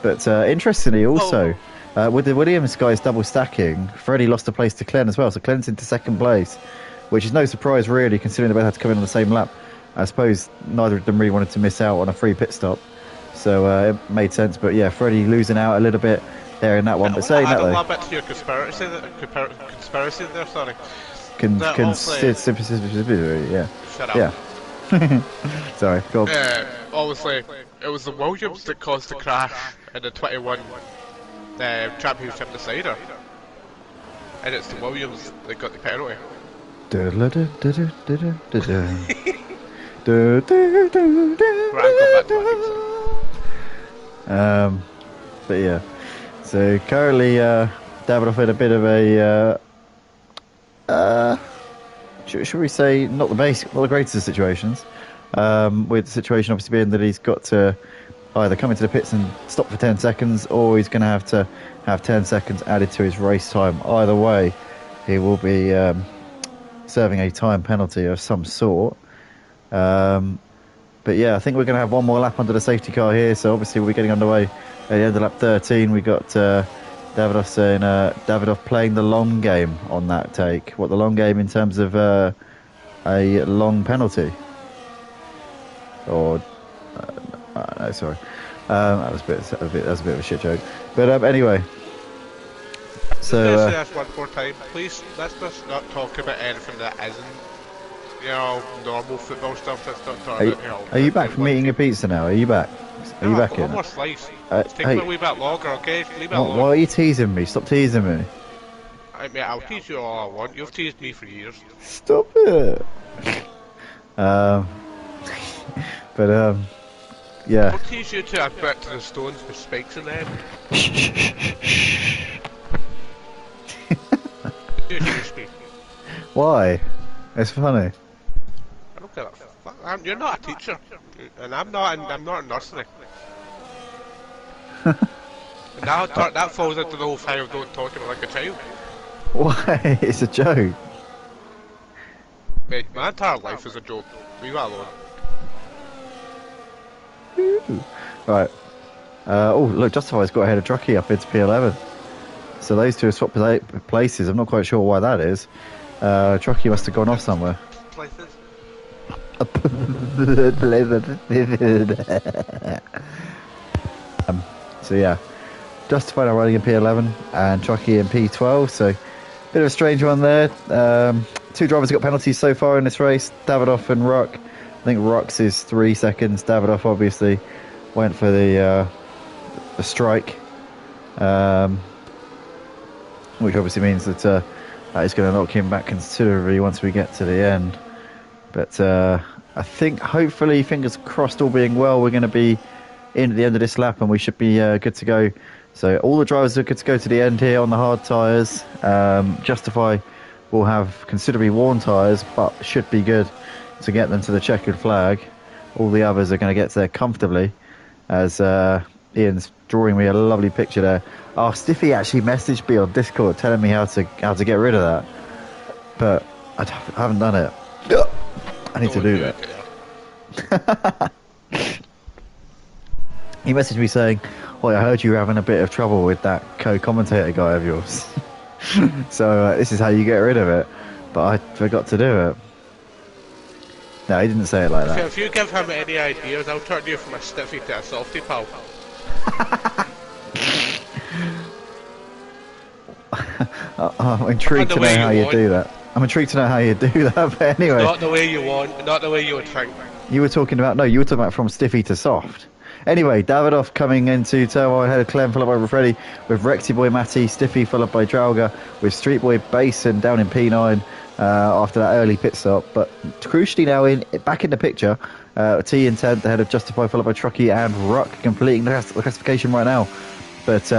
But interestingly, also with the Williams guys double stacking, Freddie lost a place to Glenn as well, so Glenn's into second place, which is no surprise really, considering they both had to come in on the same lap. I suppose neither of them really wanted to miss out on a free pit stop, so it made sense. But yeah, Freddie losing out a little bit there in that one. But saying that though, a little bit to your conspiracy there, sorry. Yeah. Shut up. Yeah. Sorry, go on. Obviously, it was the Williams that caused the crash in the 21 championship decider. And it's the Williams that got the penalty. Right, go back to my But yeah, so currently Davidoff in a bit of a should we say not the greatest of situations, with the situation obviously being that he's got to either come into the pits and stop for 10 seconds, or he's going to have 10 seconds added to his race time. Either way, he will be serving a time penalty of some sort. But yeah, I think we're going to have one more lap under the safety car here, so obviously we'll be getting underway at the end of lap 13. We got Davidoff saying Davidoff playing the long game on that take. What, the long game in terms of a long penalty? Or no, sorry, that was a bit of a shit joke. But anyway, so Let's say that one more time, please. Let's just not talk about anything that isn't, normal football stuff. Let's not talk about, are you back from eating your pizza now? Are you back? Are you back in? One more slice. It's taking a wee bit longer, okay? Leave it alone. Why are you teasing me? Stop teasing me. Mate, I'll tease you all I want. You've teased me for years. Stop it. But yeah. I'll tease you to a bit to the stones with spikes in them. You tease me. Why? It's funny. I don't give a fuck. You're not a teacher, and I'm not a nursery. And that falls into the whole thing of don't talk to me like a child. Why? It's a joke. Mate, my entire life is a joke. Leave that alone. Right. Oh, look, Justify's got ahead of Truckee up into P11. So those two have swapped places. I'm not quite sure why that is. Truckee must have gone off somewhere. Places. So yeah, Justify now running in P11 and Truckee in P12. So bit of a strange one there. Two drivers got penalties so far in this race, Davidoff and Ruck. I think Ruck's is 3 seconds. Davidoff obviously went for the strike, which obviously means that that is going to knock him back considerably once we get to the end. But I think, hopefully, fingers crossed, all being well, we're going to be in at the end of this lap and we should be good to go. So all the drivers are good to go to the end here on the hard tyres. Justify will have considerably worn tyres, but should be good to get them to the checkered flag. All the others are going to get there comfortably, as Ian's drawing me a lovely picture there. Oh, Stiffy actually messaged me on Discord telling me how to get rid of that, but I haven't done it. I need to do that. He messaged me saying, "Well, I heard you were having a bit of trouble with that co-commentator guy of yours, so this is how you get rid of it." But I forgot to do it. No, he didn't say it like that. If you give him any ideas, I'll turn you from a stiffy to a softy, pal. I'm intrigued to know how you do that. I'm intrigued to know how you do that, but anyway. Not the way you want, not the way you would think. You were talking about from stiffy to soft. Anyway, Davidoff coming into turn one ahead of Clem, followed by Refredi, with Rexy Boy Matty, Stiffy followed by Drauga, with Street Boy Basin down in P9 after that early pit stop. But crucially now back in the picture, T in 10th ahead of Justify, followed by Truckee and Ruck, completing the classification right now. But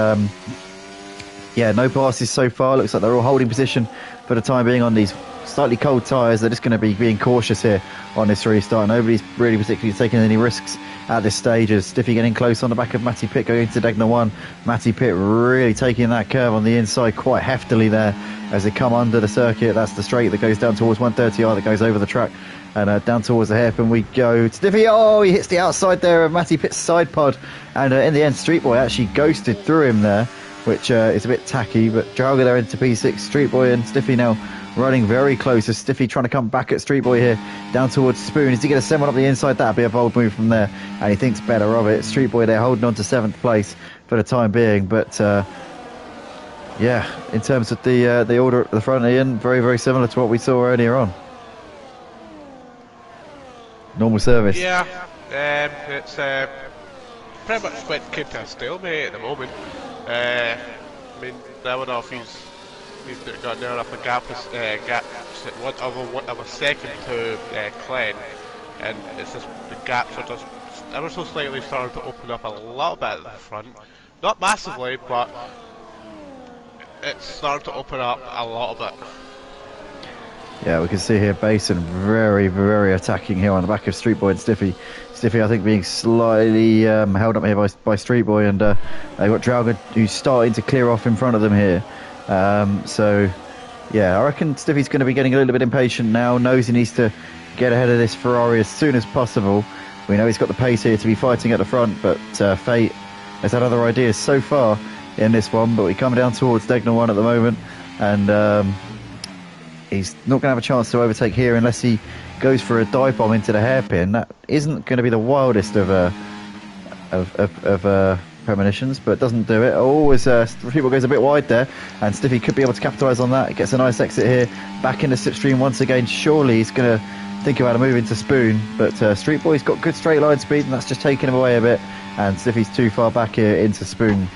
yeah, no passes so far. Looks like they're all holding position for the time being on these slightly cold tyres. They're just going to be being cautious here on this restart. Nobody's really particularly taking any risks at this stage, as Stiffy getting close on the back of Matty Pitt going into Degner 1. Matty Pitt really taking that curve on the inside quite heftily there as they come under the circuit. That's the straight that goes down towards 130R that goes over the track and down towards the hairpin we go. Stiffy, oh, he hits the outside there of Matty Pitt's side pod, and in the end Street Boy actually ghosted through him there, which is a bit tacky. But Drauga there into P6, Street Boy and Stiffy now running very close, as Stiffy trying to come back at Street Boy here down towards Spoon. Is he going to send one up the inside? That'd be a bold move from there, and he thinks better of it. Street Boy there holding on to 7th place for the time being, but Yeah, in terms of the order at the front, Ian, very, very similar to what we saw earlier on. Normal service. Yeah, it's pretty much went came to a stalemate at the moment. I mean, Davidoff, he's got near enough a gap one of a second to Glenn, and it's just the gaps are just ever so slightly starting to open up a little bit at the front. Not massively, but it's starting to open up a little bit. Yeah, we can see here Basin very, very attacking here on the back of Street Boy and Stiffy. Stiffy, I think, being slightly held up here by Street Boy, and they've got Drauga who's starting to clear off in front of them here. So, yeah, I reckon Stiffy's going to be getting a little bit impatient now, knows he needs to get ahead of this Ferrari as soon as possible. We know he's got the pace here to be fighting at the front, but Fate has had other ideas so far in this one, but we come down towards Degnal 1 at the moment, and he's not going to have a chance to overtake here unless he goes for a dive bomb into the hairpin. That isn't going to be the wildest of premonitions, but doesn't do it. Always people goes a bit wide there, and Stiffy could be able to capitalise on that. He gets a nice exit here, back into slipstream once again. Surely he's going to think about a move into Spoon, but Street Boy's got good straight line speed, and that's just taking him away a bit, and Stiffy's too far back here into Spoon.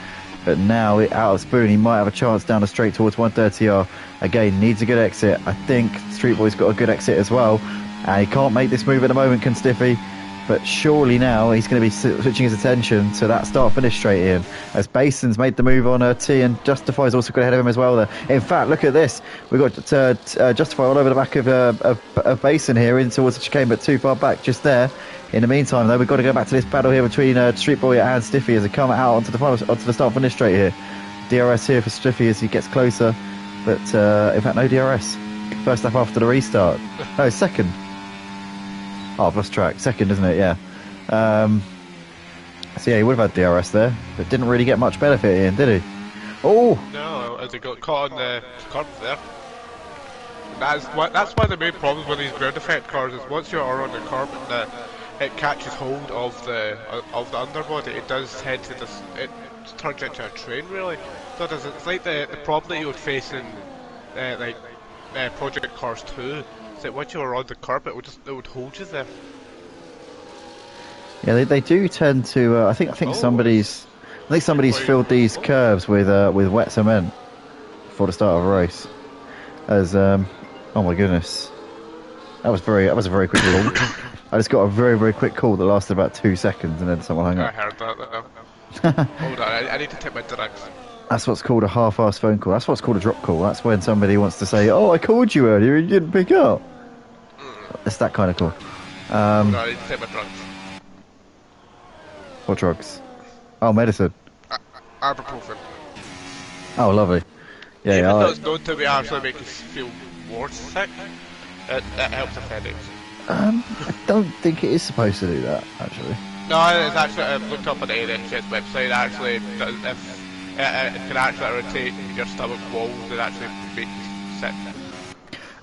But now, out of Spoon, he might have a chance down the straight towards 130R. Again, needs a good exit. I think Street Boy's got a good exit as well. And he can't make this move at the moment, can Stiffy. But surely now he's going to be switching his attention to that start-finish straight in. As Basin's made the move on T, and Justify's also got ahead of him as well there. In fact, look at this. We've got Justify all over the back of Basin here in towards the chicane, but too far back just there. In the meantime, though, we've got to go back to this battle here between Street Boy and Stiffy as they come out onto the start-finish straight here. DRS here for Stiffy as he gets closer. But, in fact, no DRS. First lap after the restart. No, second. Oh, I've lost track. Second, isn't it? Yeah. So, yeah, he would have had DRS there, but didn't really get much benefit in, did he? Oh! No, as he got caught on the curb there. That's one of the main problems with these ground effect cars, is once you are on the curb and it catches hold of the underbody, it does tend to it turns into a train, really. So does it? It's like the problem that you would face in Project Cars 2. It's like once you were on the curb, it would hold you there. Yeah, they do tend to. I think somebody's filled these curves with wet cement before the start of a race. As oh my goodness, that was a very quick call. I just got a very, very quick call that lasted about 2 seconds, and then someone hung up. I heard that though. Hold on, I need to take my drinks. That's what's called a half-assed phone call. That's what's called a drop call. That's when somebody wants to say, "Oh, I called you earlier and you didn't pick up." It's that kind of call. Hold on, I need to take my drugs. What drugs? Oh, medicine. Ibuprofen. Oh, lovely. Yeah, Even yeah. though it's known to be actually make you feel more sick, it helps with headaches. I don't think it is supposed to do that, actually. No, it's actually, I've looked up on the NHS website, actually, if it can actually irritate your stomach walls and actually make you sick.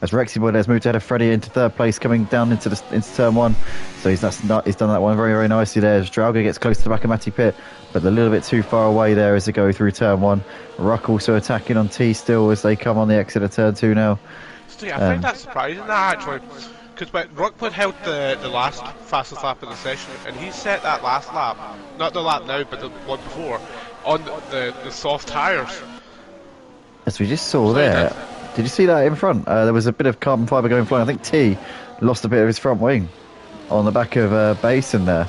As Rexy Boy has moved ahead of Freddie into third place, coming down into turn one. So he's done that one very, very nicely there. As Drauga gets close to the back of Matty Pitt, but a little bit too far away there as they go through turn one. Ruck also attacking on T still as they come on the exit of turn two now. So yeah, I find that surprising, that actually. Because when Rockwood held the last fastest lap of the session, and he set that last lap, not the lap now, but the one before, on the soft tyres. As we just saw there. Did you see that in front? There was a bit of carbon fibre going flying. I think T lost a bit of his front wing on the back of Basin there,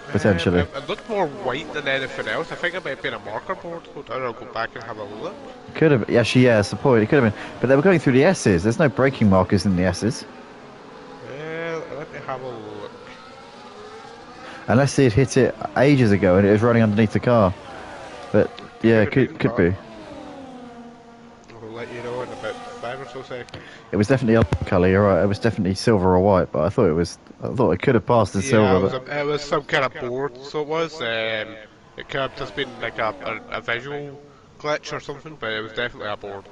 potentially. It looked more white than anything else. I think it might have been a marker board. Hold on, I'll go back and have a look. Could have, actually, yeah, that's the point. It could have been, but they were going through the S's. There's no braking markers in the S's. Let me have a look. Unless they'd hit it ages ago and it was running underneath the car. But yeah, it could be. I'll let you know in about 5 or so seconds. It was definitely a colour. You're right. It was definitely silver or white, but I thought it could have passed as silver. It was some kind of board. So it was. It could have just been like a visual glitch or something, but it was definitely a board.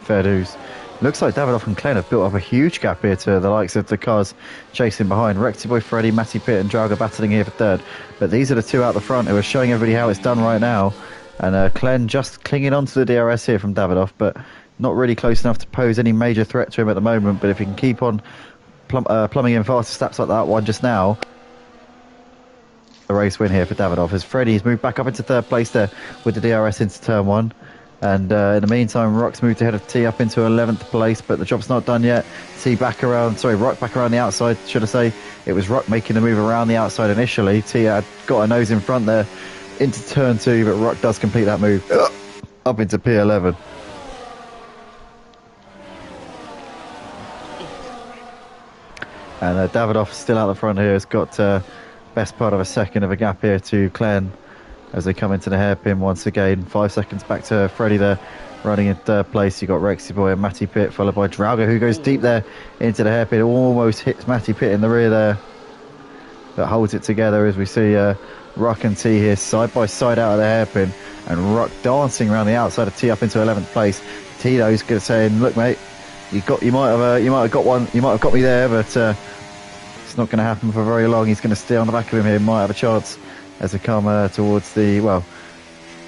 Fair dues. Looks like Davidoff and Glenn have built up a huge gap here to the likes of the cars chasing behind. Rexy Boy, Freddy, Matty Pitt and Drauga battling here for third. But these are the two out the front who are showing everybody how it's done right now. And Klen just clinging onto the DRS here from Davidoff, but not really close enough to pose any major threat to him at the moment. But if he can keep on plumbing in faster steps like that one just now, the race win here for Davidoff. As Freddie's moved back up into third place there with the DRS into turn one. And in the meantime, Rock's moved ahead of T up into 11th place, but the job's not done yet. Rock back around the outside, should I say. It was Rock making the move around the outside initially. T had got a nose in front there into turn two, but Rock does complete that move up into P11. And Davidoff still out the front here, has got best part of a second of a gap here to Klen as they come into the hairpin once again. 5 seconds back to Freddie there, running in third place. You got Rexy Boy and Matty Pitt, followed by Drauga, who goes deep there into the hairpin, almost hits Matty Pitt in the rear there, that holds it together as we see Rock and T here side by side out of the hairpin, and Rock dancing around the outside of T up into 11th place. T though is saying, look mate, you might have got me there, but it's not going to happen for very long. He's going to stay on the back of him here, might have a chance as they come towards the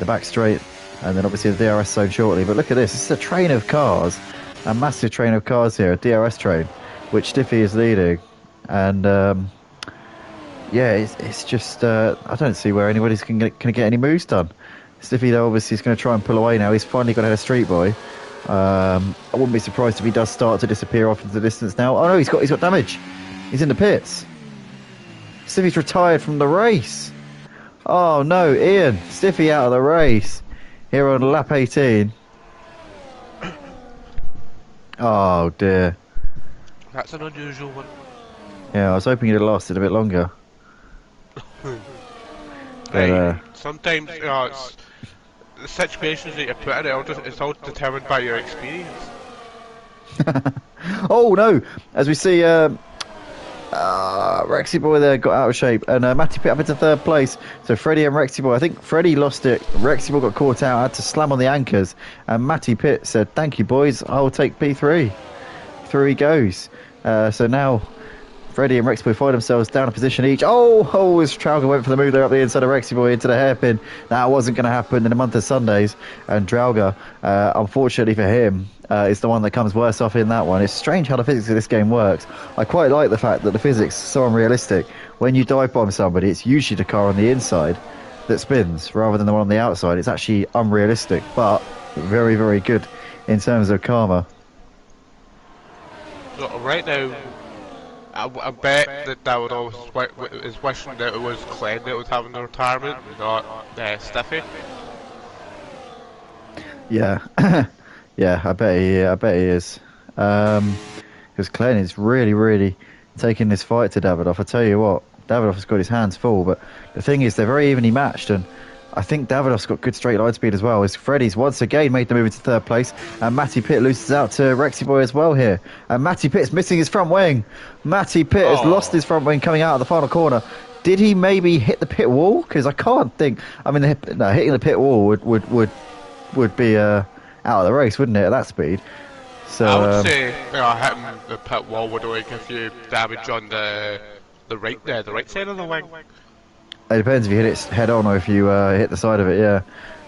back straight, and then obviously the DRS zone shortly. But look at this, this is a train of cars, a massive train of cars here, a DRS train, which Stiffy is leading, and yeah, it's just I don't see where anybody's going to get any moves done. Stiffy though obviously is going to try and pull away now. He's finally got ahead of Street Boy. I wouldn't be surprised if he does start to disappear off into the distance now. Oh no, he's got damage. He's in the pits. Stiffy's retired from the race. Oh no, Ian, Stiffy out of the race here on lap 18. Oh dear. That's an unusual one. Yeah, I was hoping he'd have lasted a bit longer. But, sometimes, it's the situations that you put in, it's all determined by your experience. Oh no, as we see Rexy Boy there got out of shape, and Matty Pitt up into third place. So Freddie and Rexy Boy, I think Freddie lost it, Rexy Boy got caught out, had to slam on the anchors, and Matty Pitt said, thank you boys, I'll take P3. Through he goes. So now Freddie and Rexy Boy find themselves down a position each. Oh, as Trauger went for the move there up the inside of Rexy Boy into the hairpin. That wasn't going to happen in a month of Sundays, and Trauger, unfortunately for him, is the one that comes worse off in that one. It's strange how the physics of this game works. I quite like the fact that the physics are so unrealistic. When you dive bomb somebody, it's usually the car on the inside that spins rather than the one on the outside. It's actually unrealistic, but very, very good in terms of karma. So right now, I bet that Davidoff is wishing that it was Klen that was having the retirement, not Stiffy. Yeah, yeah, I bet he is. Because Klen is really taking this fight to Davidoff. I tell you what, Davidoff has got his hands full, but the thing is, they're very evenly matched, and I think Davidoff's got good straight line speed as well, as Freddie's once again made the move into third place, and Matty Pitt loses out to Rexy Boy as well here. And Matty Pitt's missing his front wing. Matty Pitt has lost his front wing coming out of the final corner. Did he maybe hit the pit wall? Because I can't think. I mean, hitting the pit wall would be out of the race, wouldn't it, at that speed? So I would say hitting the pit wall would only give you damage on the right side of the wing. It depends if you hit it head on or if you hit the side of it, yeah.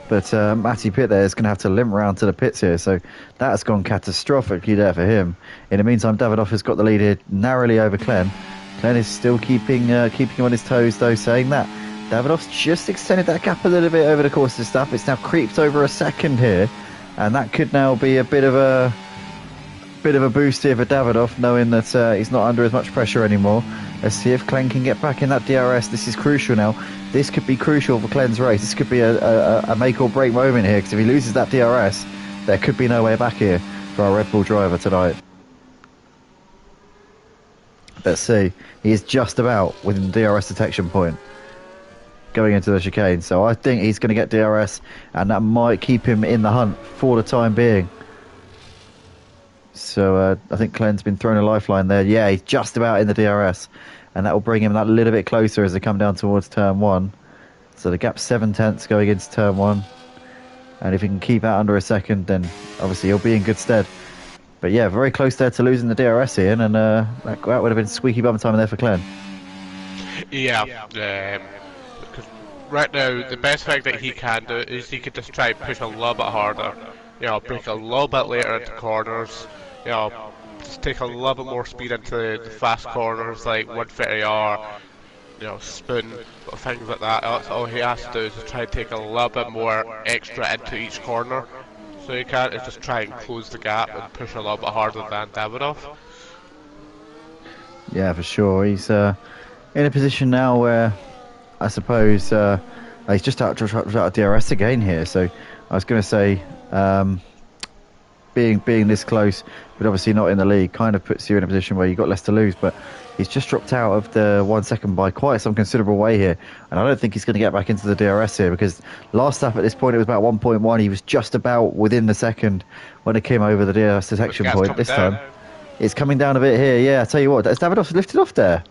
But Matty Pitt there is going to have to limp round to the pits here, so that's gone catastrophically there for him. In the meantime, Davidoff has got the lead here narrowly over Klen. Klen is still keeping him on his toes, though, saying that Davidoff's just extended that gap a little bit over the course of the stuff. It's now creeped over a second here, and that could now be a bit of a boost here for Davidoff, knowing that he's not under as much pressure anymore. Let's see if Klen can get back in that DRS. This is crucial now. This could be crucial for Klen's race. This could be a make or break moment here, because if he loses that DRS, there could be no way back here for our Red Bull driver tonight. Let's see. He is just about within the DRS detection point going into the chicane. So I think he's going to get DRS, and that might keep him in the hunt for the time being. So I think Klen's been thrown a lifeline there. Yeah, he's just about in the DRS, and that will bring him that little bit closer as they come down towards turn one. So the gap's 7/10 going into turn one, and if he can keep that under a second, then obviously he'll be in good stead. But yeah, very close there to losing the DRS, Ian, and that would have been squeaky bum time there for Klen. Yeah, because right now, the best thing that he can do is he could just try and push a little bit harder. You know, break a little bit later into corners. You know, just take a little bit more speed into the fast corners like 130R. You know, spin, things like that. That's all he has to do is just try and take a little bit more extra into each corner. So he can't just try and close the gap and push a little bit harder than Davidoff. Yeah, for sure. He's in a position now where I suppose he's just out of DRS again here. So I was going to say, being this close, but obviously not in the league, kind of puts you in a position where you've got less to lose. But he's just dropped out of the 1 second by quite some considerable way here, and I don't think he's going to get back into the DRS here, because last lap at this point it was about 1.1. He was just about within the second when it came over the DRS detection point. This time it's coming down a bit here. Yeah, I tell you what, has Davidoff lifted off there?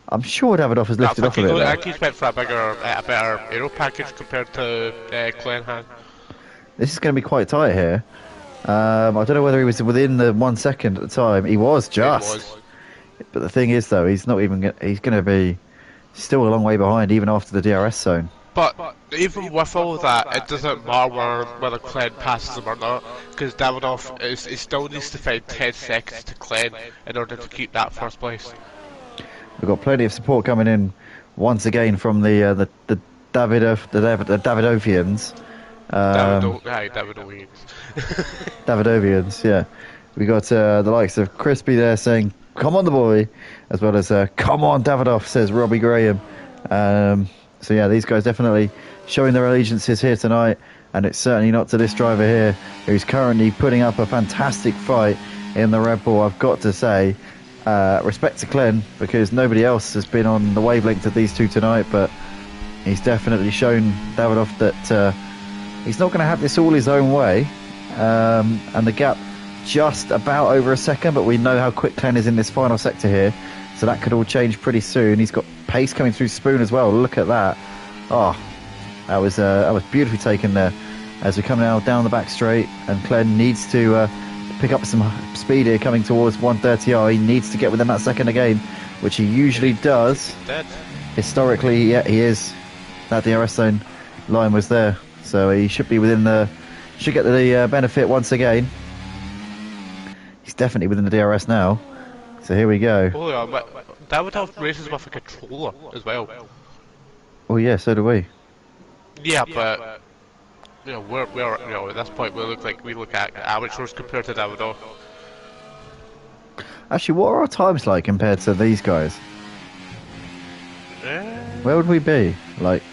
I'm sure Davidoff has lifted off a bit. I think he's went for a better aero package compared to Clenhan. This is going to be quite tight here. I don't know whether he was within the 1 second at the time. He was just. But the thing is, though, he's not even. He's going to be still a long way behind, even after the DRS zone. But even with all of that, it doesn't matter whether Clen passes him or not, because Davidoff he still needs to find 10 seconds to Clen in order to keep that first place. We've got plenty of support coming in once again from the Davidovians. Davidovians. Davidovians, yeah. We got the likes of Crispy there saying, "Come on, the boy," as well as "Come on, Davidoff," says Robbie Graham. So yeah, these guys definitely showing their allegiances here tonight, and it's certainly not to this driver here, who's currently putting up a fantastic fight in the Red Bull. I've got to say, respect to Clen, because nobody else has been on the wavelength of these two tonight, but he's definitely shown Davidoff that he's not going to have this all his own way. And the gap just about over a second, but we know how quick Clen is in this final sector here, so that could all change pretty soon. He's got pace coming through Spoon as well. Look at that. Oh, that was beautifully taken there. As we come now down the back straight, and Clen needs to pick up some speed here coming towards 130R. He needs to get within that second again, which he usually does. Historically, yeah, he is. That DRS zone line was there, so he should be within the. Should get the benefit once again. He's definitely within the DRS now. So here we go. Oh yeah, but Davidoff races with a controller as well. Oh yeah, so do we. Yeah, but you know we're you know at this point we look at amateurs compared to Davidoff. Actually, what are our times like compared to these guys? Where would we be? Like,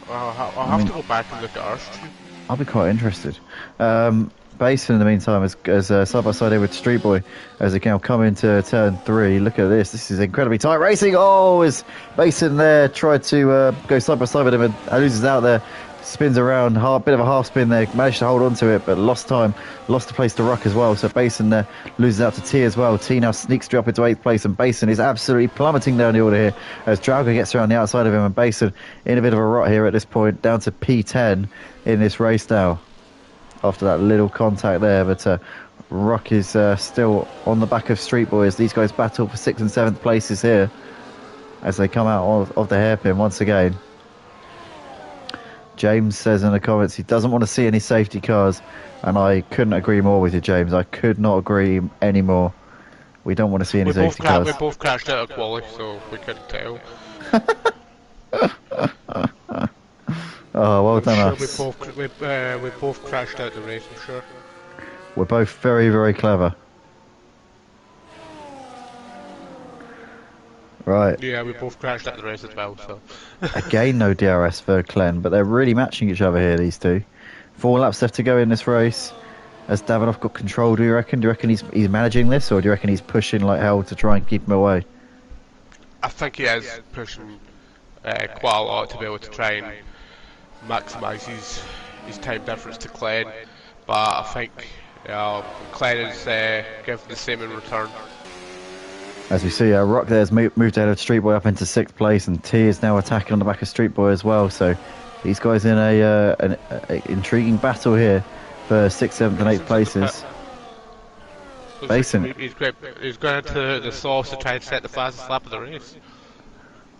I'll have to go back and look at ours too. I'll be quite interested. Basin, in the meantime, as side by side here with Street Boy, as they can come into turn 3. Look at this. This is incredibly tight racing. Oh, as Basin there tried to go side by side with him and loses out there. Spins around, bit of a half spin there, managed to hold on to it, but lost time, lost the place to Ruck as well. So Basin there loses out to T as well. T now sneaks up into 8th place, and Basin is absolutely plummeting down the order here as Drauga gets around the outside of him, and Basin in a bit of a rot here at this point, down to P10 in this race now after that little contact there. But Ruck is still on the back of Street Boy as these guys battle for 6th and 7th places here as they come out of the hairpin once again. James says in the comments he doesn't want to see any safety cars, and I couldn't agree more with you, James. I could not agree any more. We don't want to see any safety cars. We both crashed out of quality, so we couldn't tell. Oh, well done us. Sure we both crashed out the race, I'm sure. We're both very, very clever. Right. Yeah, we both crashed at the race as well, so. Again, no DRS for Clen, but they're really matching each other here, these two. 4 laps left to go in this race. Has Davidoff got control, do you reckon? Do you reckon he's managing this, or do you reckon he's pushing like hell to try and keep him away? I think he is pushing quite a lot to be able to try and maximise his time difference to Clen, but I think Clen is giving the same in return. As we see, Rock there's moved ahead of Street Boy up into 6th place, and T is now attacking on the back of Street Boy as well. So these guys in an intriguing battle here for 6th, 7th, and 8th places. Basin. He's going into the sauce to try and set the fastest lap of the race.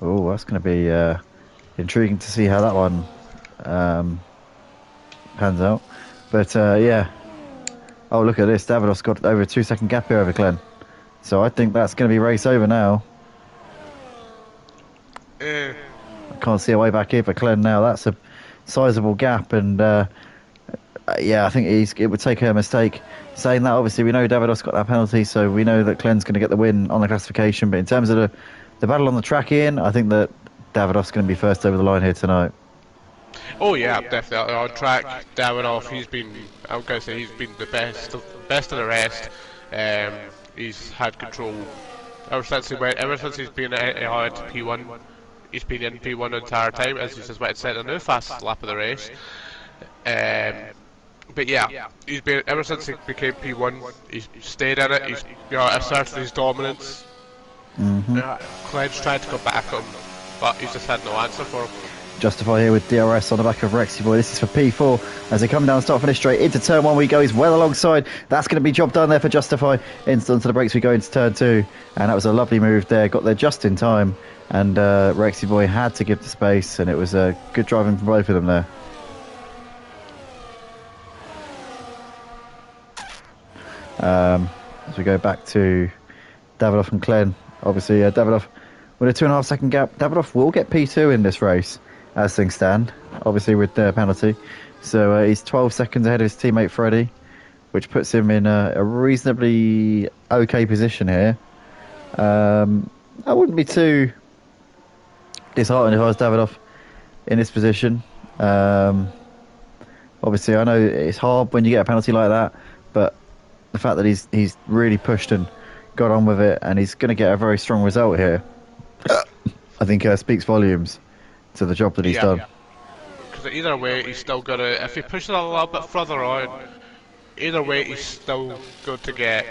Oh, that's going to be intriguing to see how that one pans out. But yeah. Oh, look at this. Davidoff's got over a 2-second gap here over Glenn. So I think that's going to be race over now. I can't see a way back here for Glenn now. That's a sizable gap, and yeah, I think it would take a mistake. Saying that, obviously, we know Davidoff's got that penalty, so we know that Glenn's going to get the win on the classification. But in terms of the battle on the track, Ian, I think that Davidoff's going to be first over the line here tonight. Oh yeah, definitely on track. Davidoff, I'm going to say he's been the best of the rest. He's had control ever since he's been out P1. He's been in P1 the entire time, as he's just went and set a new fast lap of the race. But yeah, he's been ever since he became P1. He's stayed in it. He's asserted his dominance. Glenn's tried to come back on him, but he's just had no answer for him. Justify here with DRS on the back of Rexy Boy. This is for P4 as they come down, start finish straight into turn 1. We go, he's well alongside. That's going to be job done there for Justify. Onto the brakes we go into turn 2, and that was a lovely move there. Got there just in time, and Rexy Boy had to give the space, and it was good driving from both of them there. As we go back to Davidoff and Glenn, obviously Davidoff with a 2.5 second gap. Davidoff will get P2 in this race as things stand, obviously with the penalty. So he's 12 seconds ahead of his teammate Freddie, which puts him in a reasonably okay position here. I wouldn't be too disheartened if I was Davidoff in this position. Obviously, I know it's hard when you get a penalty like that, but the fact that he's really pushed and got on with it, and he's going to get a very strong result here, I think speaks volumes to the job that he's done. Because either way, he's still going to, if he pushes it a little bit further on, either way, he's still going to get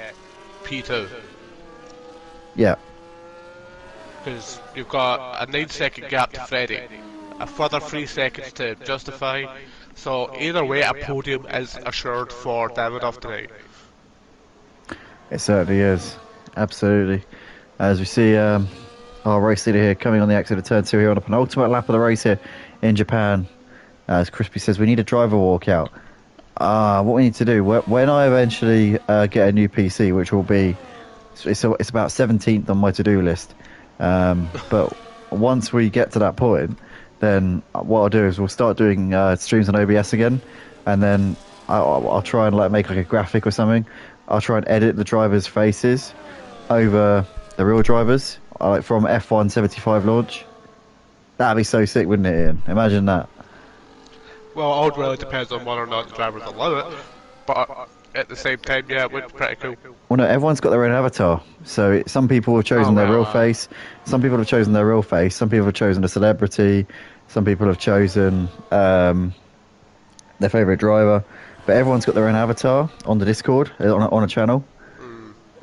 P2. Yeah. Because you've got a 9-second gap to Freddie, a further 3 seconds to Justify, so either way, a podium is assured for Davidoff tonight. It certainly is, absolutely. As we see our race leader here coming on the exit of turn 2 here on a penultimate lap of the race here in Japan. As Crispy says, we need a driver walkout. What we need to do, when I eventually get a new PC, which will be, it's about 17th on my to-do list, but once we get to that point, then what I'll do is we'll start doing streams on OBS again, and then I'll try and make like a graphic or something. I'll try and edit the drivers' faces over the real drivers, like from F1 75 launch. That'd be so sick, wouldn't it, Ian? Imagine that. Well, it all really depends on whether or not the drivers allow it, but at the same time, yeah, it would be pretty cool. Well, no, everyone's got their own avatar. So some people have chosen their real face. Some people have chosen their real face. Some people have chosen a celebrity. Some people have chosen their favourite driver. But everyone's got their own avatar on the Discord, on a channel.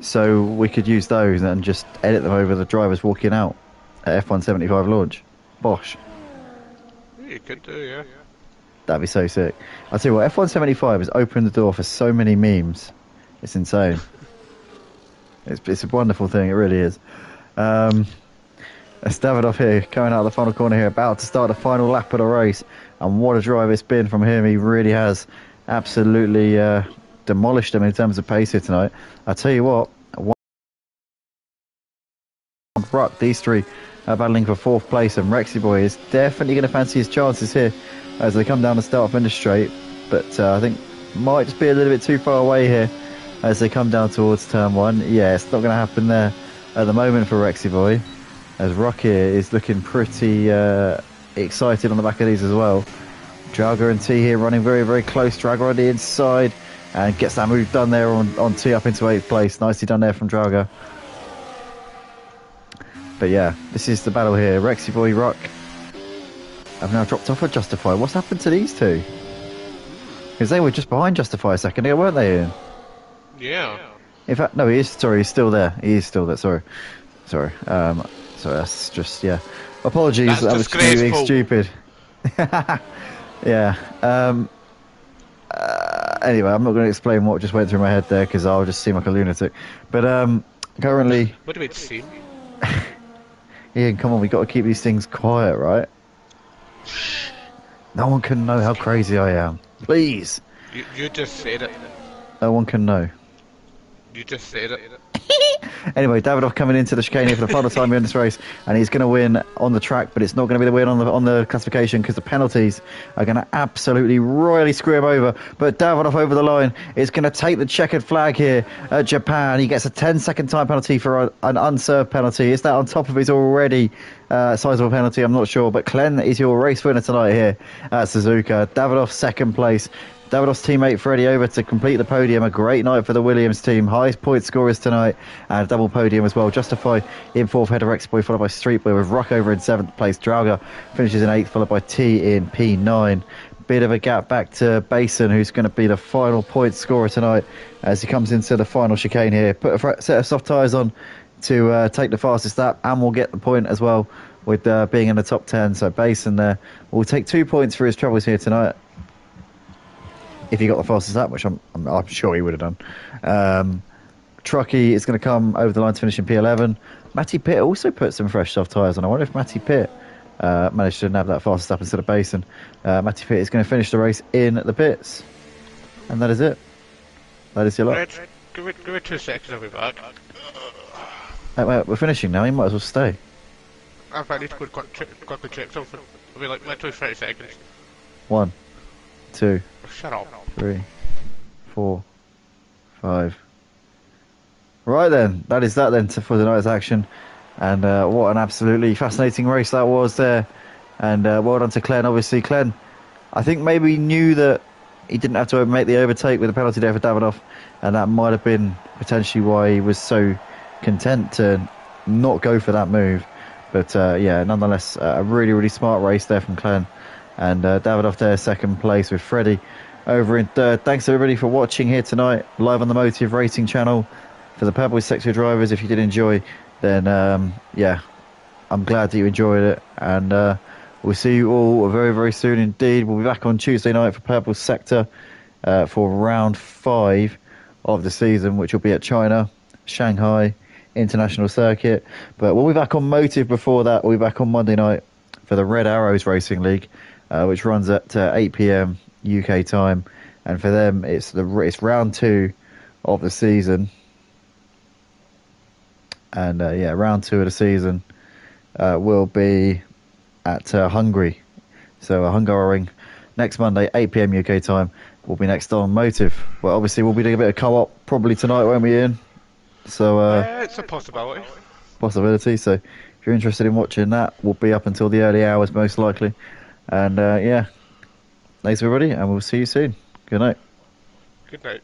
So we could use those and just edit them over the drivers walking out at F1 75 launch. Bosh. You could do, yeah. That'd be so sick. I'll tell you what, F1 75 has opened the door for so many memes. It's insane. It's a wonderful thing, it really is. Let's Davidoff here, coming out of the final corner here, about to start the final lap of the race. And what a drive it's been from him. He really has absolutely demolished him in terms of pace here tonight. I'll tell you what, Ruck, these three are battling for 4th place, and Rexy Boy is definitely going to fancy his chances here as they come down the start finish straight. But I think might just be a little bit too far away here as they come down towards turn 1. Yeah, it's not going to happen there at the moment for Rexy Boy, as Ruck here is looking pretty excited on the back of these as well. Draga and T here running very, very close. Draga on the inside and gets that move done there on T up into 8th place. Nicely done there from Draga. But yeah, this is the battle here. Rexy Boy, Ruck have now dropped off at Justify. What's happened to these two? Because they were just behind Justify a second ago, weren't they, Ian? Yeah. In fact, no, he's still there. He is still there. Sorry. So that's just, yeah. Apologies, that was being stupid. Yeah. Anyway, I'm not going to explain what just went through my head there because I'll just seem like a lunatic. But currently, what do we see? Ian, come on, we got to keep these things quiet, right? No one can know how crazy I am. Please. You just said it. No one can know. You just said it. Anyway, Davidoff coming into the chicane here for the final time in this race, and he's going to win on the track, but it's not going to be the win on the classification because the penalties are going to absolutely royally screw him over. But Davidoff over the line is going to take the checkered flag here at Japan. He gets a 10-second time penalty for an unserved penalty. Is that on top of his already sizable penalty? I'm not sure, but Glenn is your race winner tonight here at Suzuka. Davidoff second place. Davidoff's teammate Freddie over to complete the podium. A great night for the Williams team. Highest point scorers tonight and a double podium as well. Justify in fourth, head of X-Boy, followed by Street Boy with Rock over in seventh place. Drauga finishes in eighth, followed by T in P9. Bit of a gap back to Basin, who's going to be the final point scorer tonight as he comes into the final chicane here. Put a set of soft tyres on to take the fastest lap, and we'll get the point as well with being in the top 10. So Basin there will take 2 points for his troubles here tonight. If he got the fastest lap, which I'm sure he would have done. Truckee is going to come over the line to finish in P11. Matty Pitt also put some fresh soft tyres on. I wonder if Matty Pitt managed to nab that fastest lap instead of Basin. Matty Pitt is going to finish the race in the pits. And that is it. That is your lot. Give me 2 seconds, I'll be back. Wait, we're finishing now. You might as well stay. I need to go quickly check something. It'll be like literally 30 seconds. 1, 2, Shut up. 3, 4, 5. Right then, that is that then for the night's action. And what an absolutely fascinating race that was there. And well done to Glenn. Obviously, Glenn, I think maybe he knew that he didn't have to make the overtake with the penalty there for Davidoff. And that might have been potentially why he was so content to not go for that move. But yeah, nonetheless, a really, really smart race there from Glenn. And Davidoff there second place with Freddie over in third. Thanks everybody for watching here tonight, live on the Motive Racing channel. For the Purple Sector drivers, if you did enjoy, then yeah, I'm glad that you enjoyed it. And we'll see you all very, very soon indeed. We'll be back on Tuesday night for Purple Sector for round 5 of the season, which will be at China, Shanghai International Circuit. But we'll be back on Motive before that. We'll be back on Monday night for the Red Arrows Racing League, which runs at 8 p.m. UK time. And for them, it's round 2 of the season. And yeah, round 2 of the season will be at Hungary. So Hungaroring next Monday, 8 p.m. UK time, will be next on Motive. Well, obviously we'll be doing a bit of co-op probably tonight, won't we, Ian? So it's a possibility. Possibility. So if you're interested in watching that, we'll be up until the early hours most likely. And yeah, thanks everybody, and we'll see you soon. Good night. Good night.